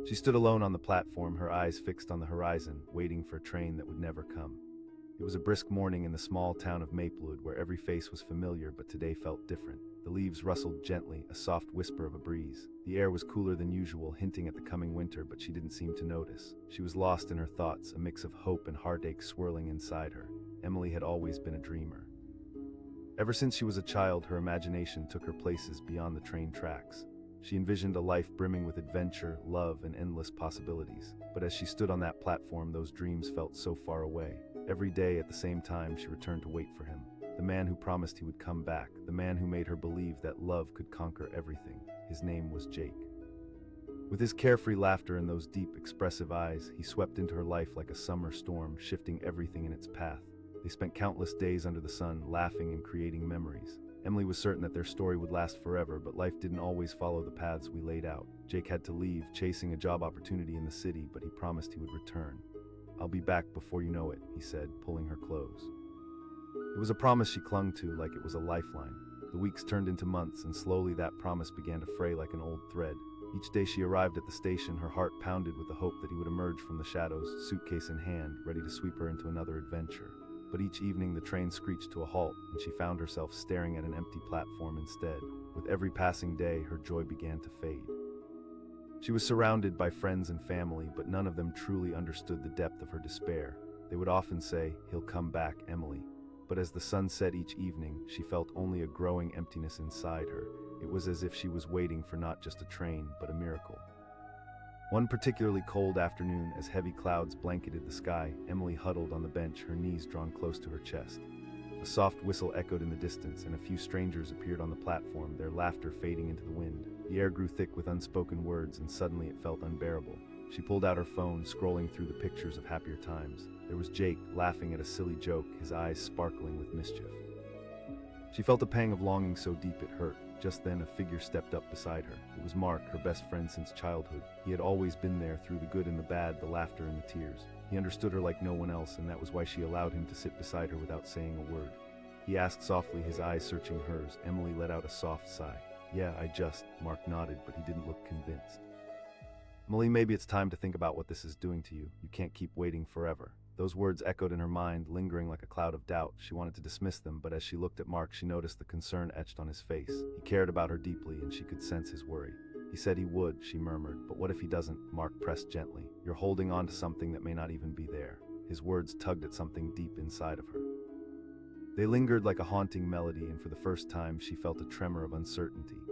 She stood alone on the platform, her eyes fixed on the horizon, waiting for a train that would never come. It was a brisk morning in the small town of Maplewood, where every face was familiar but today felt different. The leaves rustled gently, a soft whisper of a breeze. The air was cooler than usual, hinting at the coming winter, but she didn't seem to notice. She was lost in her thoughts, a mix of hope and heartache swirling inside her. Emily had always been a dreamer. Ever since she was a child, her imagination took her places beyond the train tracks. She envisioned a life brimming with adventure, love, and endless possibilities. But as she stood on that platform, those dreams felt so far away. Every day at the same time, she returned to wait for him. The man who promised he would come back. The man who made her believe that love could conquer everything. His name was Jake. With his carefree laughter and those deep, expressive eyes, he swept into her life like a summer storm, shifting everything in its path. They spent countless days under the sun, laughing and creating memories. Emily was certain that their story would last forever, but life didn't always follow the paths we laid out. Jake had to leave, chasing a job opportunity in the city, but he promised he would return. "I'll be back before you know it," he said, pulling her close. It was a promise she clung to like it was a lifeline. The weeks turned into months, and slowly that promise began to fray like an old thread. Each day she arrived at the station, her heart pounded with the hope that he would emerge from the shadows, suitcase in hand, ready to sweep her into another adventure. But each evening the train screeched to a halt, and she found herself staring at an empty platform instead. With every passing day, her joy began to fade. She was surrounded by friends and family, but none of them truly understood the depth of her despair. They would often say, "He'll come back, Emily." But as the sun set each evening, she felt only a growing emptiness inside her. It was as if she was waiting for not just a train, but a miracle. One particularly cold afternoon, as heavy clouds blanketed the sky, Emily huddled on the bench, her knees drawn close to her chest. A soft whistle echoed in the distance, and a few strangers appeared on the platform, their laughter fading into the wind. The air grew thick with unspoken words, and suddenly it felt unbearable. She pulled out her phone, scrolling through the pictures of happier times. There was Jake, laughing at a silly joke, his eyes sparkling with mischief. She felt a pang of longing so deep it hurt. Just then, a figure stepped up beside her. It was Mark, her best friend since childhood. He had always been there through the good and the bad, the laughter and the tears. He understood her like no one else, and that was why she allowed him to sit beside her without saying a word. He asked softly, his eyes searching hers. Emily let out a soft sigh. "Yeah, Mark nodded, but he didn't look convinced. "Emily, maybe it's time to think about what this is doing to you. You can't keep waiting forever." Those words echoed in her mind, lingering like a cloud of doubt. She wanted to dismiss them, but as she looked at Mark, she noticed the concern etched on his face. He cared about her deeply, and she could sense his worry. "He said he would," she murmured. "But what if he doesn't?" Mark pressed gently. "You're holding on to something that may not even be there." His words tugged at something deep inside of her. They lingered like a haunting melody, and for the first time she felt a tremor of uncertainty.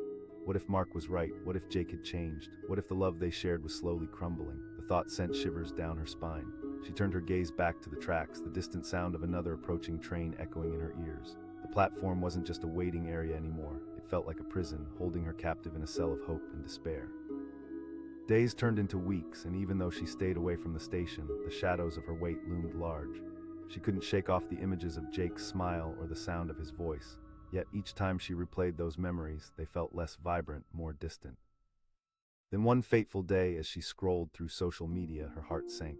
What if Mark was right? What if Jake had changed? What if the love they shared was slowly crumbling? The thought sent shivers down her spine. She turned her gaze back to the tracks, the distant sound of another approaching train echoing in her ears. The platform wasn't just a waiting area anymore. It felt like a prison, holding her captive in a cell of hope and despair. Days turned into weeks, and even though she stayed away from the station, the shadows of her wait loomed large. She couldn't shake off the images of Jake's smile or the sound of his voice. Yet each time she replayed those memories, they felt less vibrant, more distant. Then one fateful day, as she scrolled through social media, her heart sank.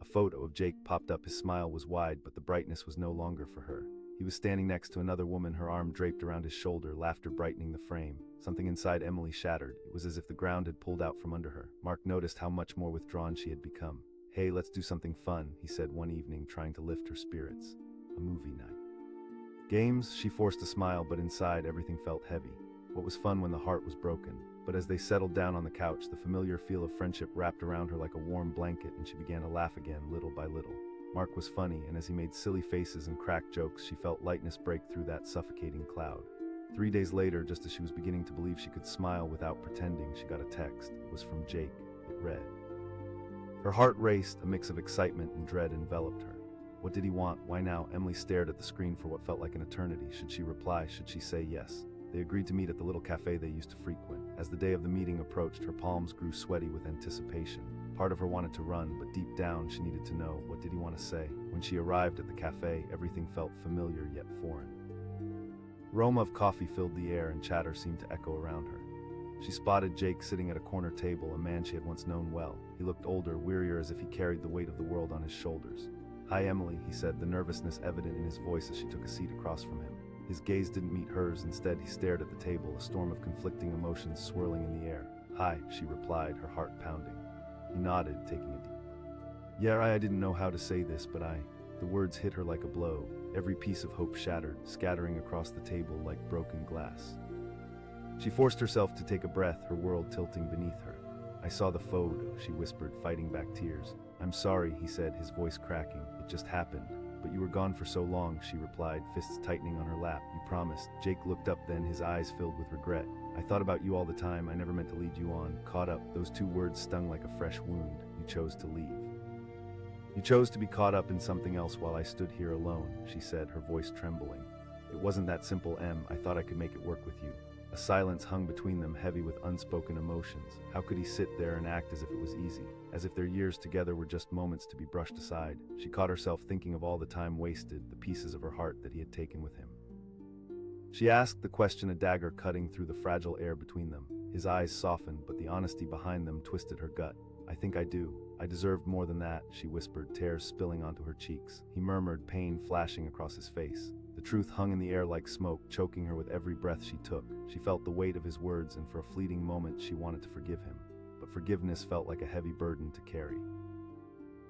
A photo of Jake popped up. His smile was wide, but the brightness was no longer for her. He was standing next to another woman, her arm draped around his shoulder, laughter brightening the frame. Something inside Emily shattered. It was as if the ground had pulled out from under her. Mark noticed how much more withdrawn she had become. "Hey, let's do something fun," he said one evening, trying to lift her spirits. "A movie night." Games? She forced a smile, but inside everything felt heavy. What was fun when the heart was broken? But as they settled down on the couch, the familiar feel of friendship wrapped around her like a warm blanket, and she began to laugh again, little by little. Mark was funny, and as he made silly faces and cracked jokes, she felt lightness break through that suffocating cloud. 3 days later, just as she was beginning to believe she could smile without pretending, she got a text. It was from Jake. It read. Her heart raced, a mix of excitement and dread enveloped her. What did he want? Why now? Emily stared at the screen for what felt like an eternity. Should she reply? Should she say yes? They agreed to meet at the little cafe they used to frequent. As the day of the meeting approached, her palms grew sweaty with anticipation. Part of her wanted to run, but deep down she needed to know, what did he want to say? When she arrived at the cafe, everything felt familiar yet foreign. Aroma of coffee filled the air, and chatter seemed to echo around her. She spotted Jake sitting at a corner table, a man she had once known well. He looked older, wearier, as if he carried the weight of the world on his shoulders. "Hi, Emily," he said, the nervousness evident in his voice as she took a seat across from him. His gaze didn't meet hers. Instead, he stared at the table, a storm of conflicting emotions swirling in the air. "Hi," she replied, her heart pounding. He nodded, taking a deep. Yeah, I didn't know how to say this, but The words hit her like a blow. Every piece of hope shattered, scattering across the table like broken glass. She forced herself to take a breath, her world tilting beneath her. I saw the photo, she whispered, fighting back tears. I'm sorry, he said, his voice cracking. It just happened. But you were gone for so long, she replied, fists tightening on her lap. You promised. Jake looked up then, his eyes filled with regret. I thought about you all the time. I never meant to lead you on. Caught up. Those two words stung like a fresh wound. You chose to leave. You chose to be caught up in something else while I stood here alone, she said, her voice trembling. It wasn't that simple, Em. I thought I could make it work with you. A silence hung between them, heavy with unspoken emotions. How could he sit there and act as if it was easy? As if their years together were just moments to be brushed aside. She caught herself thinking of all the time wasted, the pieces of her heart that he had taken with him. She asked the question, a dagger cutting through the fragile air between them. His eyes softened, but the honesty behind them twisted her gut. I think I do. I deserved more than that, she whispered, tears spilling onto her cheeks. He murmured, pain flashing across his face. The truth hung in the air like smoke, choking her with every breath she took. She felt the weight of his words, and for a fleeting moment she wanted to forgive him. But forgiveness felt like a heavy burden to carry.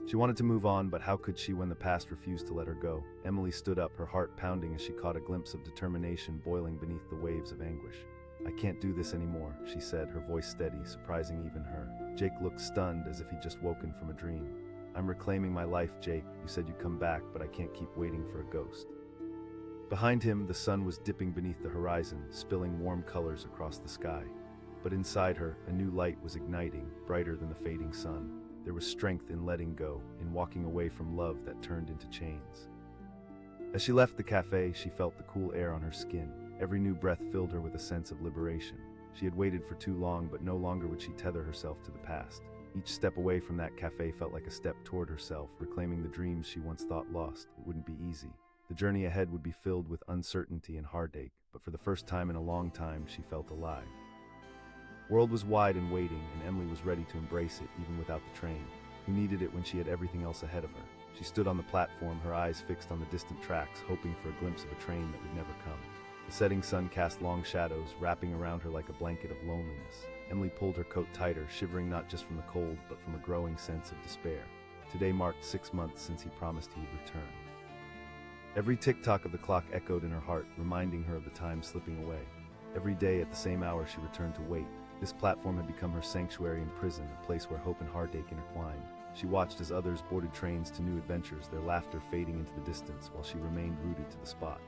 She wanted to move on, but how could she when the past refused to let her go? Emily stood up, her heart pounding as she caught a glimpse of determination boiling beneath the waves of anguish. I can't do this anymore, she said, her voice steady, surprising even her. Jake looked stunned, as if he'd just woken from a dream. I'm reclaiming my life, Jake. You said you'd come back, but I can't keep waiting for a ghost. Behind him, the sun was dipping beneath the horizon, spilling warm colors across the sky. But inside her, a new light was igniting, brighter than the fading sun. There was strength in letting go, in walking away from love that turned into chains. As she left the cafe, she felt the cool air on her skin. Every new breath filled her with a sense of liberation. She had waited for too long, but no longer would she tether herself to the past. Each step away from that cafe felt like a step toward herself, reclaiming the dreams she once thought lost. It wouldn't be easy. The journey ahead would be filled with uncertainty and heartache, but for the first time in a long time, she felt alive. World was wide and waiting, and Emily was ready to embrace it, even without the train. Who needed it when she had everything else ahead of her? She stood on the platform, her eyes fixed on the distant tracks, hoping for a glimpse of a train that would never come. The setting sun cast long shadows, wrapping around her like a blanket of loneliness. Emily pulled her coat tighter, shivering not just from the cold, but from a growing sense of despair. Today marked 6 months since he promised he would return. Every tick-tock of the clock echoed in her heart, reminding her of the time slipping away. Every day at the same hour she returned to wait. This platform had become her sanctuary and prison, a place where hope and heartache intertwined. She watched as others boarded trains to new adventures, their laughter fading into the distance while she remained rooted to the spot.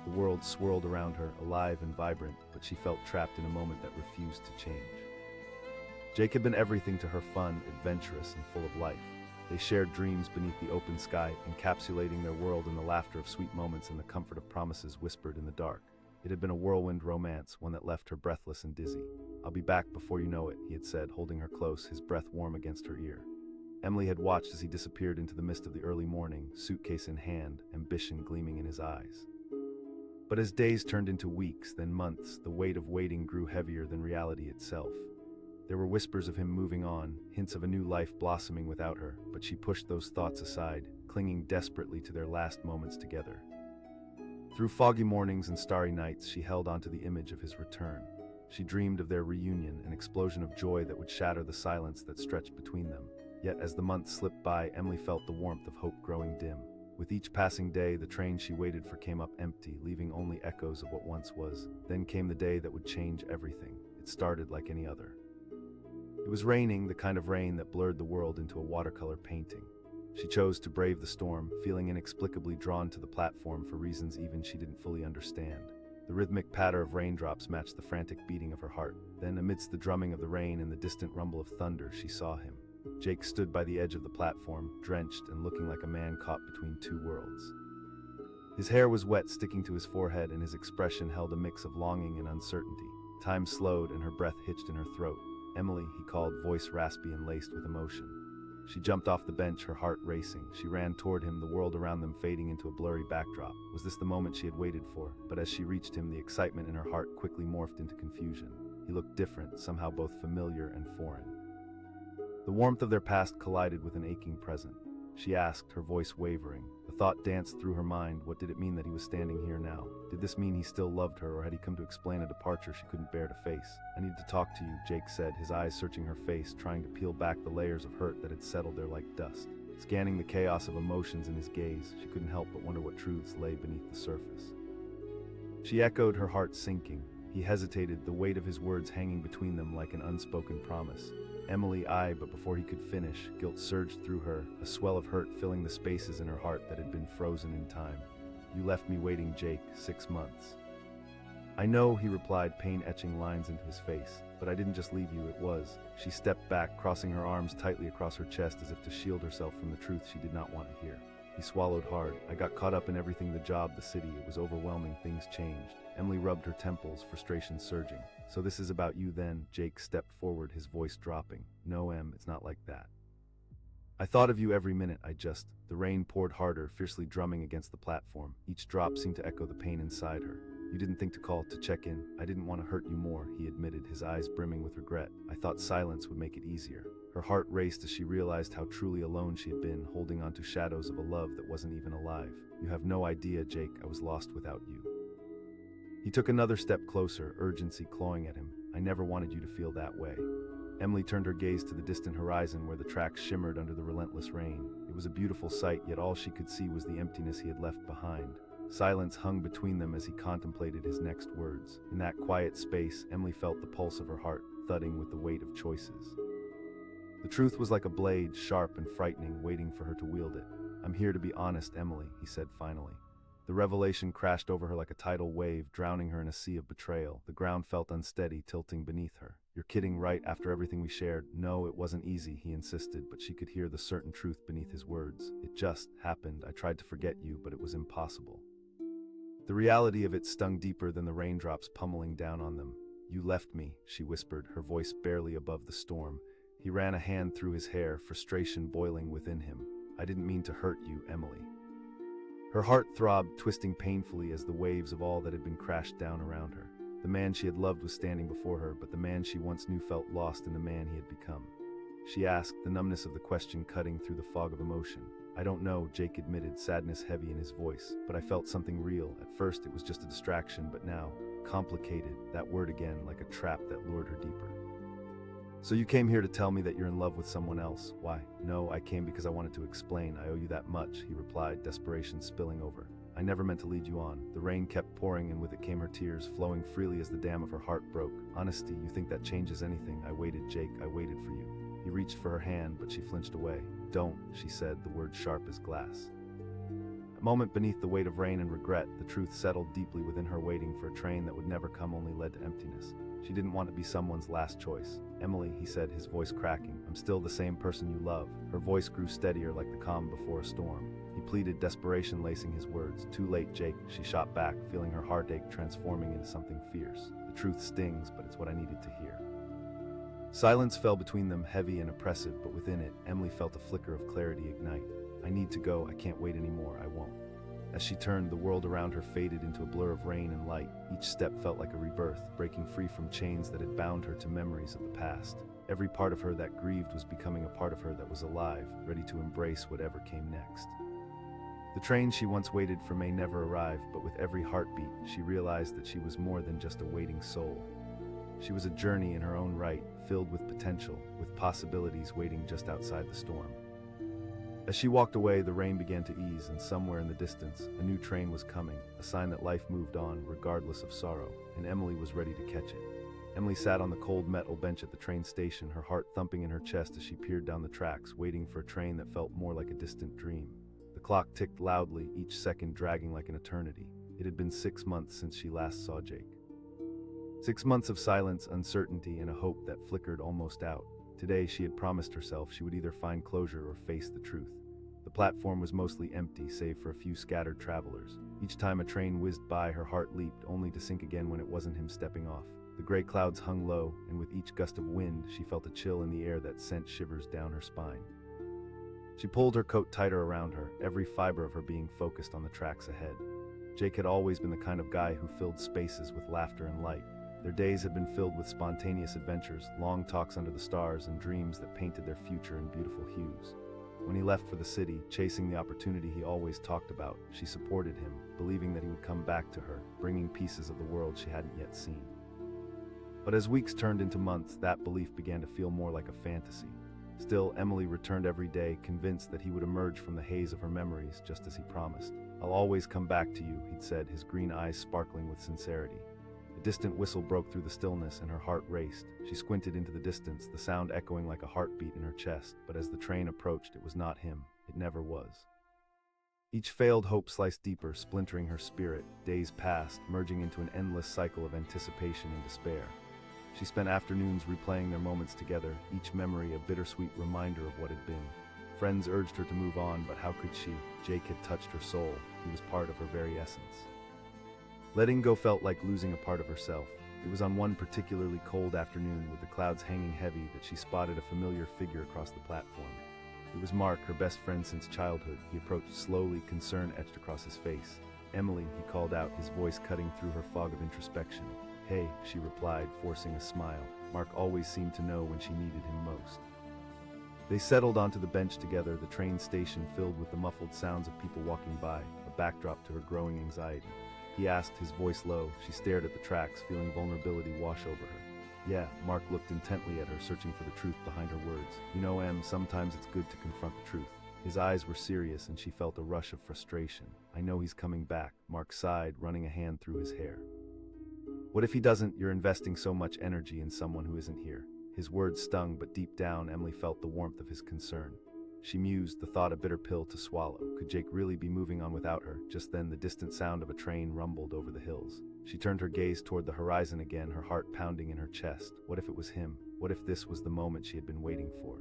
The world swirled around her, alive and vibrant, but she felt trapped in a moment that refused to change. Jake had been everything to her, fun, adventurous, and full of life. They shared dreams beneath the open sky, encapsulating their world in the laughter of sweet moments and the comfort of promises whispered in the dark. It had been a whirlwind romance, one that left her breathless and dizzy. I'll be back before you know it, he had said, holding her close, his breath warm against her ear. Emily had watched as he disappeared into the mist of the early morning, suitcase in hand, ambition gleaming in his eyes. But as days turned into weeks, then months, the weight of waiting grew heavier than reality itself. There were whispers of him moving on, hints of a new life blossoming without her, but she pushed those thoughts aside, clinging desperately to their last moments together. Through foggy mornings and starry nights, she held onto the image of his return. She dreamed of their reunion, an explosion of joy that would shatter the silence that stretched between them. Yet as the months slipped by, Emily felt the warmth of hope growing dim. With each passing day, the train she waited for came up empty, leaving only echoes of what once was. Then came the day that would change everything. It started like any other. It was raining, the kind of rain that blurred the world into a watercolor painting. She chose to brave the storm, feeling inexplicably drawn to the platform for reasons even she didn't fully understand. The rhythmic patter of raindrops matched the frantic beating of her heart. Then, amidst the drumming of the rain and the distant rumble of thunder, she saw him. Jake stood by the edge of the platform, drenched and looking like a man caught between two worlds. His hair was wet, sticking to his forehead, and his expression held a mix of longing and uncertainty. Time slowed, and her breath hitched in her throat. Emily, he called, voice raspy and laced with emotion. She jumped off the bench, her heart racing. She ran toward him, the world around them fading into a blurry backdrop. Was this the moment she had waited for? But as she reached him, the excitement in her heart quickly morphed into confusion. He looked different, somehow both familiar and foreign. The warmth of their past collided with an aching present. She asked, her voice wavering. The thought danced through her mind. What did it mean that he was standing here now? Did this mean he still loved her, or had he come to explain a departure she couldn't bear to face? "I need to talk to you," Jake said, his eyes searching her face, trying to peel back the layers of hurt that had settled there like dust. Scanning the chaos of emotions in his gaze, she couldn't help but wonder what truths lay beneath the surface. She echoed, her heart sinking. He hesitated, the weight of his words hanging between them like an unspoken promise. "Emily, but before he could finish, guilt surged through her, a swell of hurt filling the spaces in her heart that had been frozen in time. "You left me waiting, Jake, 6 months. "I know," he replied, pain etching lines into his face. "But I didn't just leave you, it was." She stepped back, crossing her arms tightly across her chest as if to shield herself from the truth she did not want to hear. He swallowed hard. "I got caught up in everything, the job, the city. It was overwhelming. Things changed." Emily rubbed her temples, frustration surging. "So this is about you then?" Jake stepped forward, his voice dropping. "No, Em, it's not like that. I thought of you every minute. The rain poured harder, fiercely drumming against the platform. Each drop seemed to echo the pain inside her. "You didn't think to call, to check in. I didn't want to hurt you more," he admitted, his eyes brimming with regret. "I thought silence would make it easier." Her heart raced as she realized how truly alone she had been, holding on to shadows of a love that wasn't even alive. "You have no idea, Jake, I was lost without you." He took another step closer, urgency clawing at him. "I never wanted you to feel that way." Emily turned her gaze to the distant horizon where the tracks shimmered under the relentless rain. It was a beautiful sight, yet all she could see was the emptiness he had left behind. Silence hung between them as he contemplated his next words. In that quiet space, Emily felt the pulse of her heart thudding with the weight of choices. The truth was like a blade, sharp and frightening, waiting for her to wield it. "I'm here to be honest, Emily," he said finally. The revelation crashed over her like a tidal wave, drowning her in a sea of betrayal. The ground felt unsteady, tilting beneath her. "You're kidding, right, after everything we shared?" "No, it wasn't easy," he insisted, but she could hear the certain truth beneath his words. "It just happened. I tried to forget you, but it was impossible." The reality of it stung deeper than the raindrops pummeling down on them. "You left me," she whispered, her voice barely above the storm. He ran a hand through his hair, frustration boiling within him. "I didn't mean to hurt you, Emily." Her heart throbbed, twisting painfully as the waves of all that had been crashed down around her. The man she had loved was standing before her, but the man she once knew felt lost in the man he had become. She asked, the numbness of the question cutting through the fog of emotion. "I don't know," Jake admitted, sadness heavy in his voice, "but I felt something real. At first it was just a distraction, but now, complicated," that word again, like a trap that lured her deeper. "So you came here to tell me that you're in love with someone else?" "Why, no, I came because I wanted to explain. I owe you that much," he replied, desperation spilling over. "I never meant to lead you on." The rain kept pouring, and with it came her tears, flowing freely as the dam of her heart broke. "Honesty, you think that changes anything?" "I waited, Jake, I waited for you." He reached for her hand, but she flinched away. "Don't," she said, the word sharp as glass. A moment beneath the weight of rain and regret, the truth settled deeply within her, waiting for a train that would never come only led to emptiness. She didn't want to be someone's last choice. "Emily," he said, his voice cracking, "I'm still the same person you love." Her voice grew steadier like the calm before a storm. He pleaded, desperation lacing his words. "Too late, Jake," she shot back, feeling her heartache transforming into something fierce. "The truth stings, but it's what I needed to hear." Silence fell between them, heavy and oppressive, but within it, Emily felt a flicker of clarity ignite. "I need to go. I can't wait anymore. I won't." As she turned, the world around her faded into a blur of rain and light. Each step felt like a rebirth, breaking free from chains that had bound her to memories of the past. Every part of her that grieved was becoming a part of her that was alive, ready to embrace whatever came next. The train she once waited for may never arrive, but with every heartbeat, she realized that she was more than just a waiting soul. She was a journey in her own right, filled with potential, with possibilities waiting just outside the storm. As she walked away, the rain began to ease, and somewhere in the distance, a new train was coming, a sign that life moved on, regardless of sorrow, and Emily was ready to catch it. Emily sat on the cold metal bench at the train station, her heart thumping in her chest as she peered down the tracks, waiting for a train that felt more like a distant dream. The clock ticked loudly, each second dragging like an eternity. It had been 6 months since she last saw Jake. 6 months of silence, uncertainty, and a hope that flickered almost out. Today, she had promised herself she would either find closure or face the truth. The platform was mostly empty, save for a few scattered travelers. Each time a train whizzed by, her heart leaped, only to sink again when it wasn't him stepping off. The gray clouds hung low, and with each gust of wind, she felt a chill in the air that sent shivers down her spine. She pulled her coat tighter around her, every fiber of her being focused on the tracks ahead. Jake had always been the kind of guy who filled spaces with laughter and light. Their days had been filled with spontaneous adventures, long talks under the stars, and dreams that painted their future in beautiful hues. When he left for the city, chasing the opportunity he always talked about, she supported him, believing that he would come back to her, bringing pieces of the world she hadn't yet seen. But as weeks turned into months, that belief began to feel more like a fantasy. Still, Emily returned every day, convinced that he would emerge from the haze of her memories, just as he promised. "I'll always come back to you," he'd said, his green eyes sparkling with sincerity. A distant whistle broke through the stillness, and her heart raced. She squinted into the distance, the sound echoing like a heartbeat in her chest, but as the train approached, it was not him. It never was. Each failed hope sliced deeper, splintering her spirit. Days passed, merging into an endless cycle of anticipation and despair. She spent afternoons replaying their moments together, each memory a bittersweet reminder of what had been. Friends urged her to move on, but how could she? Jake had touched her soul. He was part of her very essence. Letting go felt like losing a part of herself. It was on one particularly cold afternoon, with the clouds hanging heavy, that she spotted a familiar figure across the platform. It was Mark, her best friend since childhood. He approached slowly, concern etched across his face. "Emily," he called out, his voice cutting through her fog of introspection. "Hey," she replied, forcing a smile. Mark always seemed to know when she needed him most. They settled onto the bench together, the train station filled with the muffled sounds of people walking by, a backdrop to her growing anxiety. He asked, his voice low. She stared at the tracks, feeling vulnerability wash over her. "Yeah," Mark looked intently at her, searching for the truth behind her words. "You know, Em, sometimes it's good to confront the truth." His eyes were serious, and she felt a rush of frustration. "I know he's coming back," Mark sighed, running a hand through his hair. "What if he doesn't? You're investing so much energy in someone who isn't here." His words stung, but deep down, Emily felt the warmth of his concern. She mused, the thought a bitter pill to swallow. Could Jake really be moving on without her? Just then, the distant sound of a train rumbled over the hills. She turned her gaze toward the horizon again, her heart pounding in her chest. What if it was him? What if this was the moment she had been waiting for?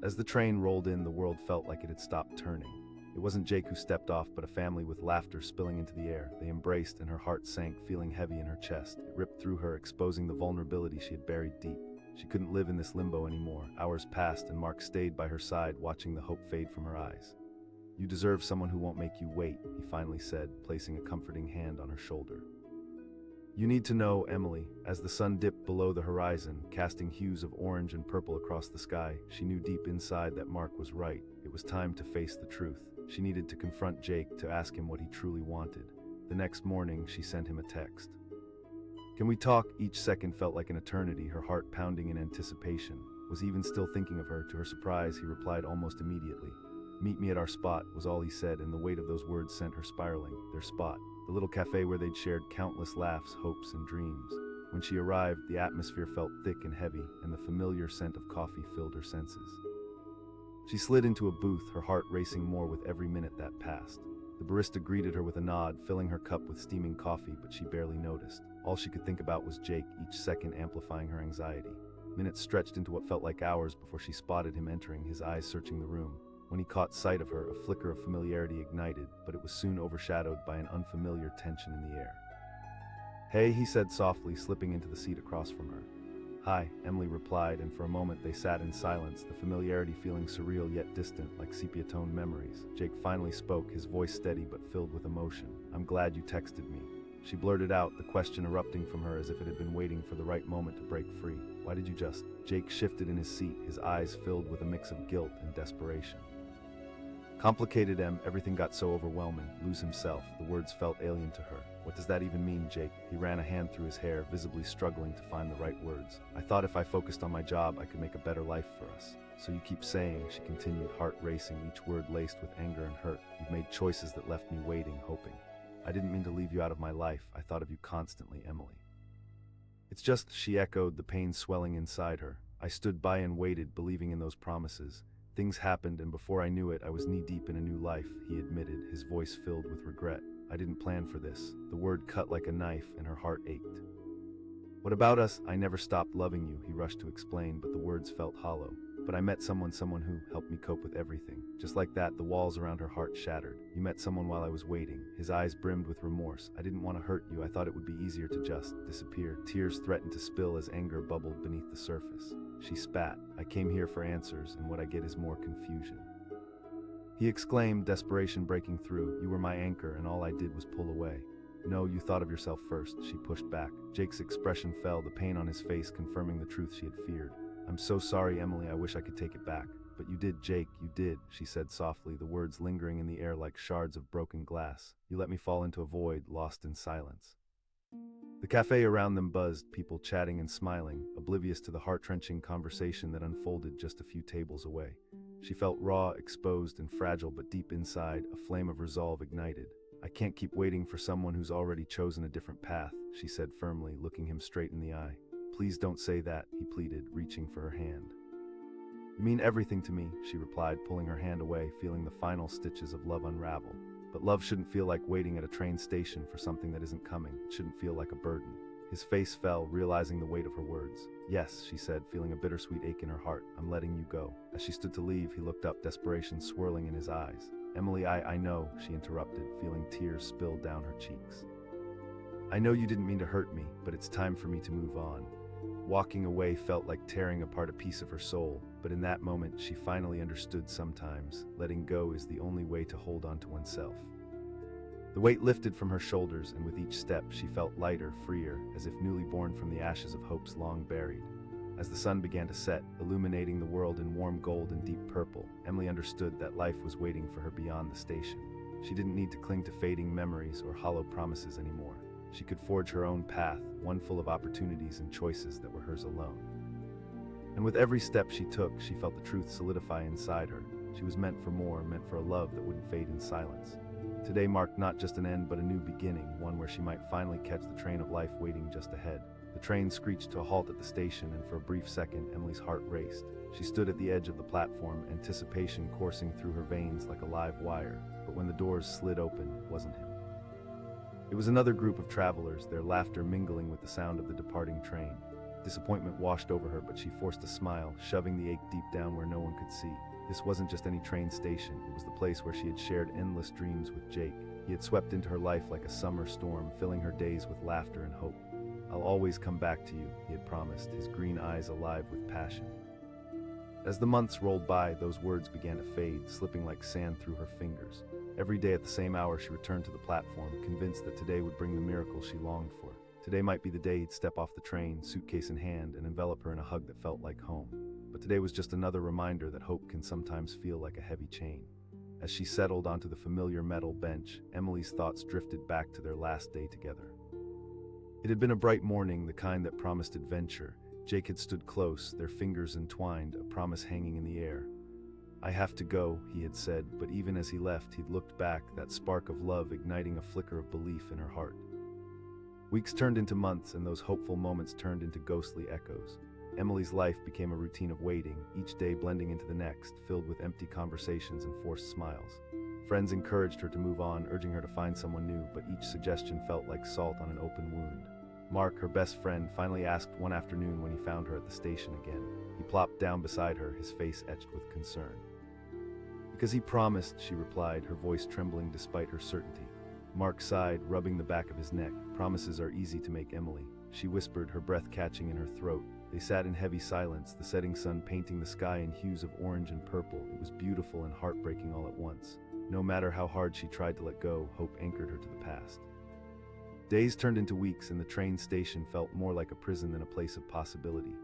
As the train rolled in, the world felt like it had stopped turning. It wasn't Jake who stepped off, but a family with laughter spilling into the air. They embraced, and her heart sank, feeling heavy in her chest. It ripped through her, exposing the vulnerability she had buried deep. She couldn't live in this limbo anymore. Hours passed, and Mark stayed by her side, watching the hope fade from her eyes. "You deserve someone who won't make you wait," he finally said, placing a comforting hand on her shoulder. "You need to know, Emily." As the sun dipped below the horizon, casting hues of orange and purple across the sky, she knew deep inside that Mark was right. It was time to face the truth. She needed to confront Jake, to ask him what he truly wanted. The next morning, she sent him a text. "Can we talk?" Each second felt like an eternity, her heart pounding in anticipation. Was he even still thinking of her? To her surprise, he replied almost immediately. "Meet me at our spot," was all he said, and the weight of those words sent her spiraling. Their spot. The little cafe where they'd shared countless laughs, hopes, and dreams. When she arrived, the atmosphere felt thick and heavy, and the familiar scent of coffee filled her senses. She slid into a booth, her heart racing more with every minute that passed. The barista greeted her with a nod, filling her cup with steaming coffee, but she barely noticed. All she could think about was Jake, each second amplifying her anxiety. Minutes stretched into what felt like hours before she spotted him entering, his eyes searching the room. When he caught sight of her, a flicker of familiarity ignited, but it was soon overshadowed by an unfamiliar tension in the air. "Hey," he said softly, slipping into the seat across from her. "Hi," Emily replied, and for a moment they sat in silence, the familiarity feeling surreal yet distant, like sepia-toned memories. Jake finally spoke, his voice steady but filled with emotion. "I'm glad you texted me." She blurted out, the question erupting from her as if it had been waiting for the right moment to break free. "Why did you just—" Jake shifted in his seat, his eyes filled with a mix of guilt and desperation. Complicated, everything got so overwhelming. Lose himself. The words felt alien to her. "What does that even mean, Jake?" He ran a hand through his hair, visibly struggling to find the right words. "I thought if I focused on my job, I could make a better life for us." "So you keep saying," she continued, heart racing, each word laced with anger and hurt. "You've made choices that left me waiting, hoping. I didn't mean to leave you out of my life. I thought of you constantly, Emily." "It's just," she echoed, the pain swelling inside her. "I stood by and waited, believing in those promises. Things happened, and before I knew it, I was knee-deep in a new life," he admitted, his voice filled with regret. "I didn't plan for this." The word cut like a knife, and her heart ached. "What about us? I never stopped loving you," he rushed to explain, but the words felt hollow. "But I met someone who helped me cope with everything." Just like that, the walls around her heart shattered. "You met someone while I was waiting." His eyes brimmed with remorse. "I didn't want to hurt you. I thought it would be easier to just disappear." Tears threatened to spill as anger bubbled beneath the surface. She spat. "I came here for answers, and what I get is more confusion." He exclaimed, desperation breaking through. "You were my anchor, and all I did was pull away." "No, you thought of yourself first," she pushed back. Jake's expression fell, the pain on his face confirming the truth she had feared. "I'm so sorry, Emily. I wish I could take it back." "But you did, Jake, you did," she said softly, the words lingering in the air like shards of broken glass. "You let me fall into a void, lost in silence." The cafe around them buzzed, people chatting and smiling, oblivious to the heart-wrenching conversation that unfolded just a few tables away. She felt raw, exposed, and fragile, but deep inside, a flame of resolve ignited. "I can't keep waiting for someone who's already chosen a different path," she said firmly, looking him straight in the eye. "Please don't say that," he pleaded, reaching for her hand. "You mean everything to me," she replied, pulling her hand away, feeling the final stitches of love unravel. "But love shouldn't feel like waiting at a train station for something that isn't coming. It shouldn't feel like a burden." His face fell, realizing the weight of her words. "Yes," she said, feeling a bittersweet ache in her heart. "I'm letting you go." As she stood to leave, he looked up, desperation swirling in his eyes. "Emily, I know," she interrupted, feeling tears spill down her cheeks. "I know you didn't mean to hurt me, but it's time for me to move on." Walking away felt like tearing apart a piece of her soul, but in that moment she finally understood sometimes letting go is the only way to hold on to oneself. The weight lifted from her shoulders, and with each step she felt lighter, freer, as if newly born from the ashes of hopes long buried. As the sun began to set, illuminating the world in warm gold and deep purple, Emily understood that life was waiting for her beyond the station. She didn't need to cling to fading memories or hollow promises anymore. She could forge her own path, one full of opportunities and choices that were hers alone. And with every step she took, she felt the truth solidify inside her. She was meant for more, meant for a love that wouldn't fade in silence. Today marked not just an end, but a new beginning, one where she might finally catch the train of life waiting just ahead. The train screeched to a halt at the station, and for a brief second, Emily's heart raced. She stood at the edge of the platform, anticipation coursing through her veins like a live wire. But when the doors slid open, it wasn't him. It was another group of travelers, their laughter mingling with the sound of the departing train. Disappointment washed over her, but she forced a smile, shoving the ache deep down where no one could see. This wasn't just any train station, it was the place where she had shared endless dreams with Jake. He had swept into her life like a summer storm, filling her days with laughter and hope. "I'll always come back to you," he had promised, his green eyes alive with passion. As the months rolled by, those words began to fade, slipping like sand through her fingers. Every day at the same hour she returned to the platform, convinced that today would bring the miracle she longed for. Today might be the day he'd step off the train, suitcase in hand, and envelop her in a hug that felt like home. But today was just another reminder that hope can sometimes feel like a heavy chain. As she settled onto the familiar metal bench, Emily's thoughts drifted back to their last day together. It had been a bright morning, the kind that promised adventure. Jake had stood close, their fingers entwined, a promise hanging in the air. "I have to go," he had said, but even as he left, he'd looked back, that spark of love igniting a flicker of belief in her heart. Weeks turned into months, and those hopeful moments turned into ghostly echoes. Emily's life became a routine of waiting, each day blending into the next, filled with empty conversations and forced smiles. Friends encouraged her to move on, urging her to find someone new, but each suggestion felt like salt on an open wound. Mark, her best friend, finally asked one afternoon when he found her at the station again. He plopped down beside her, his face etched with concern. "Because he promised," she replied, her voice trembling despite her certainty. Mark sighed, rubbing the back of his neck. "Promises are easy to make, Emily," she whispered, her breath catching in her throat. They sat in heavy silence, the setting sun painting the sky in hues of orange and purple. It was beautiful and heartbreaking all at once. No matter how hard she tried to let go, hope anchored her to the past. Days turned into weeks, and the train station felt more like a prison than a place of possibility.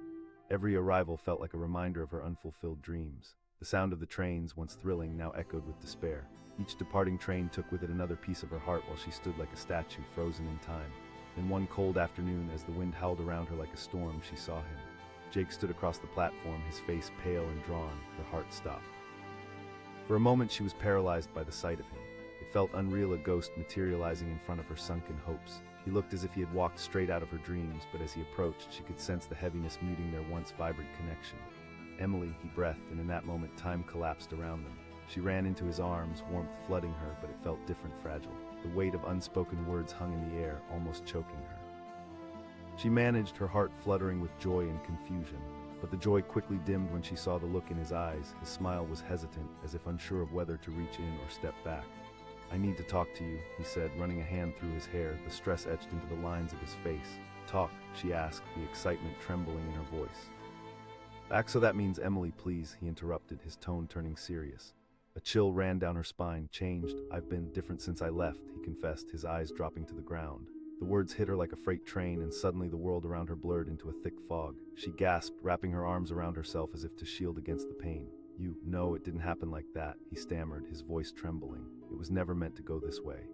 Every arrival felt like a reminder of her unfulfilled dreams. The sound of the trains, once thrilling, now echoed with despair. Each departing train took with it another piece of her heart while she stood like a statue frozen in time. Then one cold afternoon, as the wind howled around her like a storm, she saw him. Jake stood across the platform, his face pale and drawn. Her heart stopped. For a moment she was paralyzed by the sight of him. It felt unreal, a ghost materializing in front of her sunken hopes. He looked as if he had walked straight out of her dreams, but as he approached, she could sense the heaviness muting their once vibrant connection. "Emily," he breathed, and in that moment time collapsed around them. She ran into his arms, warmth flooding her, but it felt different, fragile. The weight of unspoken words hung in the air, almost choking her. She managed, her heart fluttering with joy and confusion. But the joy quickly dimmed when she saw the look in his eyes. His smile was hesitant, as if unsure of whether to reach in or step back. "I need to talk to you," he said, running a hand through his hair, the stress etched into the lines of his face. "Talk," she asked, the excitement trembling in her voice. "Back, so that means Emily, please," he interrupted, his tone turning serious. A chill ran down her spine. "Changed. I've been different since I left," he confessed, his eyes dropping to the ground. The words hit her like a freight train, and suddenly the world around her blurred into a thick fog. She gasped, wrapping her arms around herself as if to shield against the pain. You "No, it didn't happen like that," he stammered, his voice trembling. "It was never meant to go this way."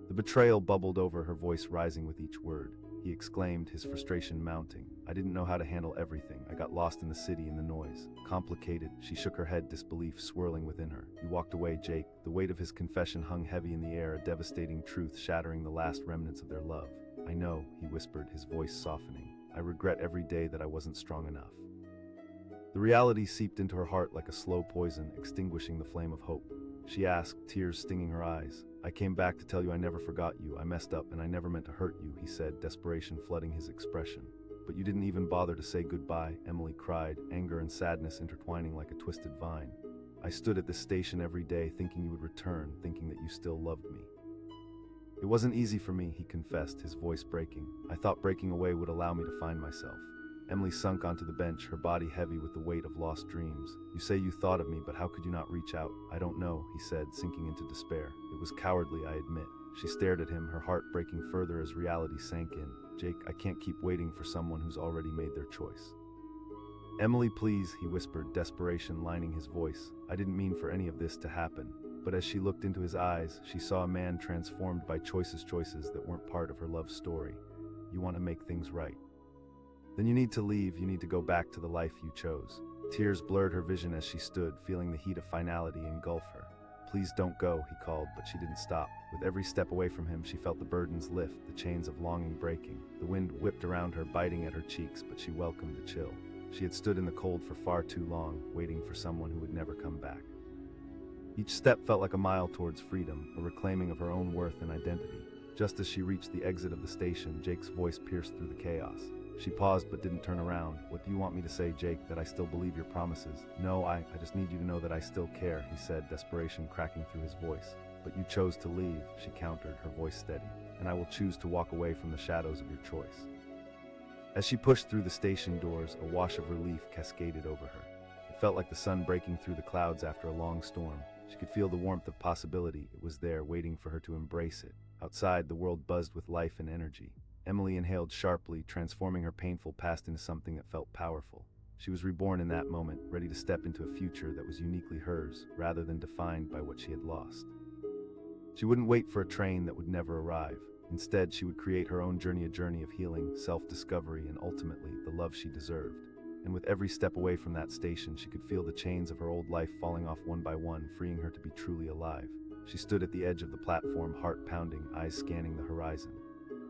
The betrayal bubbled over, her voice rising with each word. He exclaimed, his frustration mounting. "I didn't know how to handle everything. I got lost in the city, in the noise. Complicated." She shook her head, disbelief swirling within her. "You walked away, Jake." The weight of his confession hung heavy in the air, a devastating truth shattering the last remnants of their love. "I know," he whispered, his voice softening. "I regret every day that I wasn't strong enough." The reality seeped into her heart like a slow poison, extinguishing the flame of hope. She asked, tears stinging her eyes. "I came back to tell you I never forgot you. I messed up and I never meant to hurt you," he said, desperation flooding his expression. "But you didn't even bother to say goodbye," Emily cried, anger and sadness intertwining like a twisted vine. "I stood at this station every day thinking you would return, thinking that you still loved me." "It wasn't easy for me," he confessed, his voice breaking. "I thought breaking away would allow me to find myself." Emily sunk onto the bench, her body heavy with the weight of lost dreams. "You say you thought of me, but how could you not reach out?" "I don't know," he said, sinking into despair. "It was cowardly, I admit." She stared at him, her heart breaking further as reality sank in. "Jake, I can't keep waiting for someone who's already made their choice." "Emily, please," he whispered, desperation lining his voice. "I didn't mean for any of this to happen." But as she looked into his eyes, she saw a man transformed by choices that weren't part of her love story. "You want to make things right? Then you need to leave, you need to go back to the life you chose." Tears blurred her vision as she stood, feeling the heat of finality engulf her. "Please don't go," he called, but she didn't stop. With every step away from him, she felt the burdens lift, the chains of longing breaking. The wind whipped around her, biting at her cheeks, but she welcomed the chill. She had stood in the cold for far too long, waiting for someone who would never come back. Each step felt like a mile towards freedom, a reclaiming of her own worth and identity. Just as she reached the exit of the station, Jake's voice pierced through the chaos. She paused but didn't turn around. "What do you want me to say, Jake? That I still believe your promises?" "No, I just need you to know that I still care," he said, desperation cracking through his voice. "But you chose to leave," she countered, her voice steady. "And I will choose to walk away from the shadows of your choice." As she pushed through the station doors, a wash of relief cascaded over her. It felt like the sun breaking through the clouds after a long storm. She could feel the warmth of possibility. It was there, waiting for her to embrace it. Outside, the world buzzed with life and energy. Emily inhaled sharply, transforming her painful past into something that felt powerful. She was reborn in that moment, ready to step into a future that was uniquely hers, rather than defined by what she had lost. She wouldn't wait for a train that would never arrive. Instead, she would create her own journey, a journey of healing, self-discovery, and ultimately, the love she deserved. And with every step away from that station, she could feel the chains of her old life falling off one by one, freeing her to be truly alive. She stood at the edge of the platform, heart pounding, eyes scanning the horizon.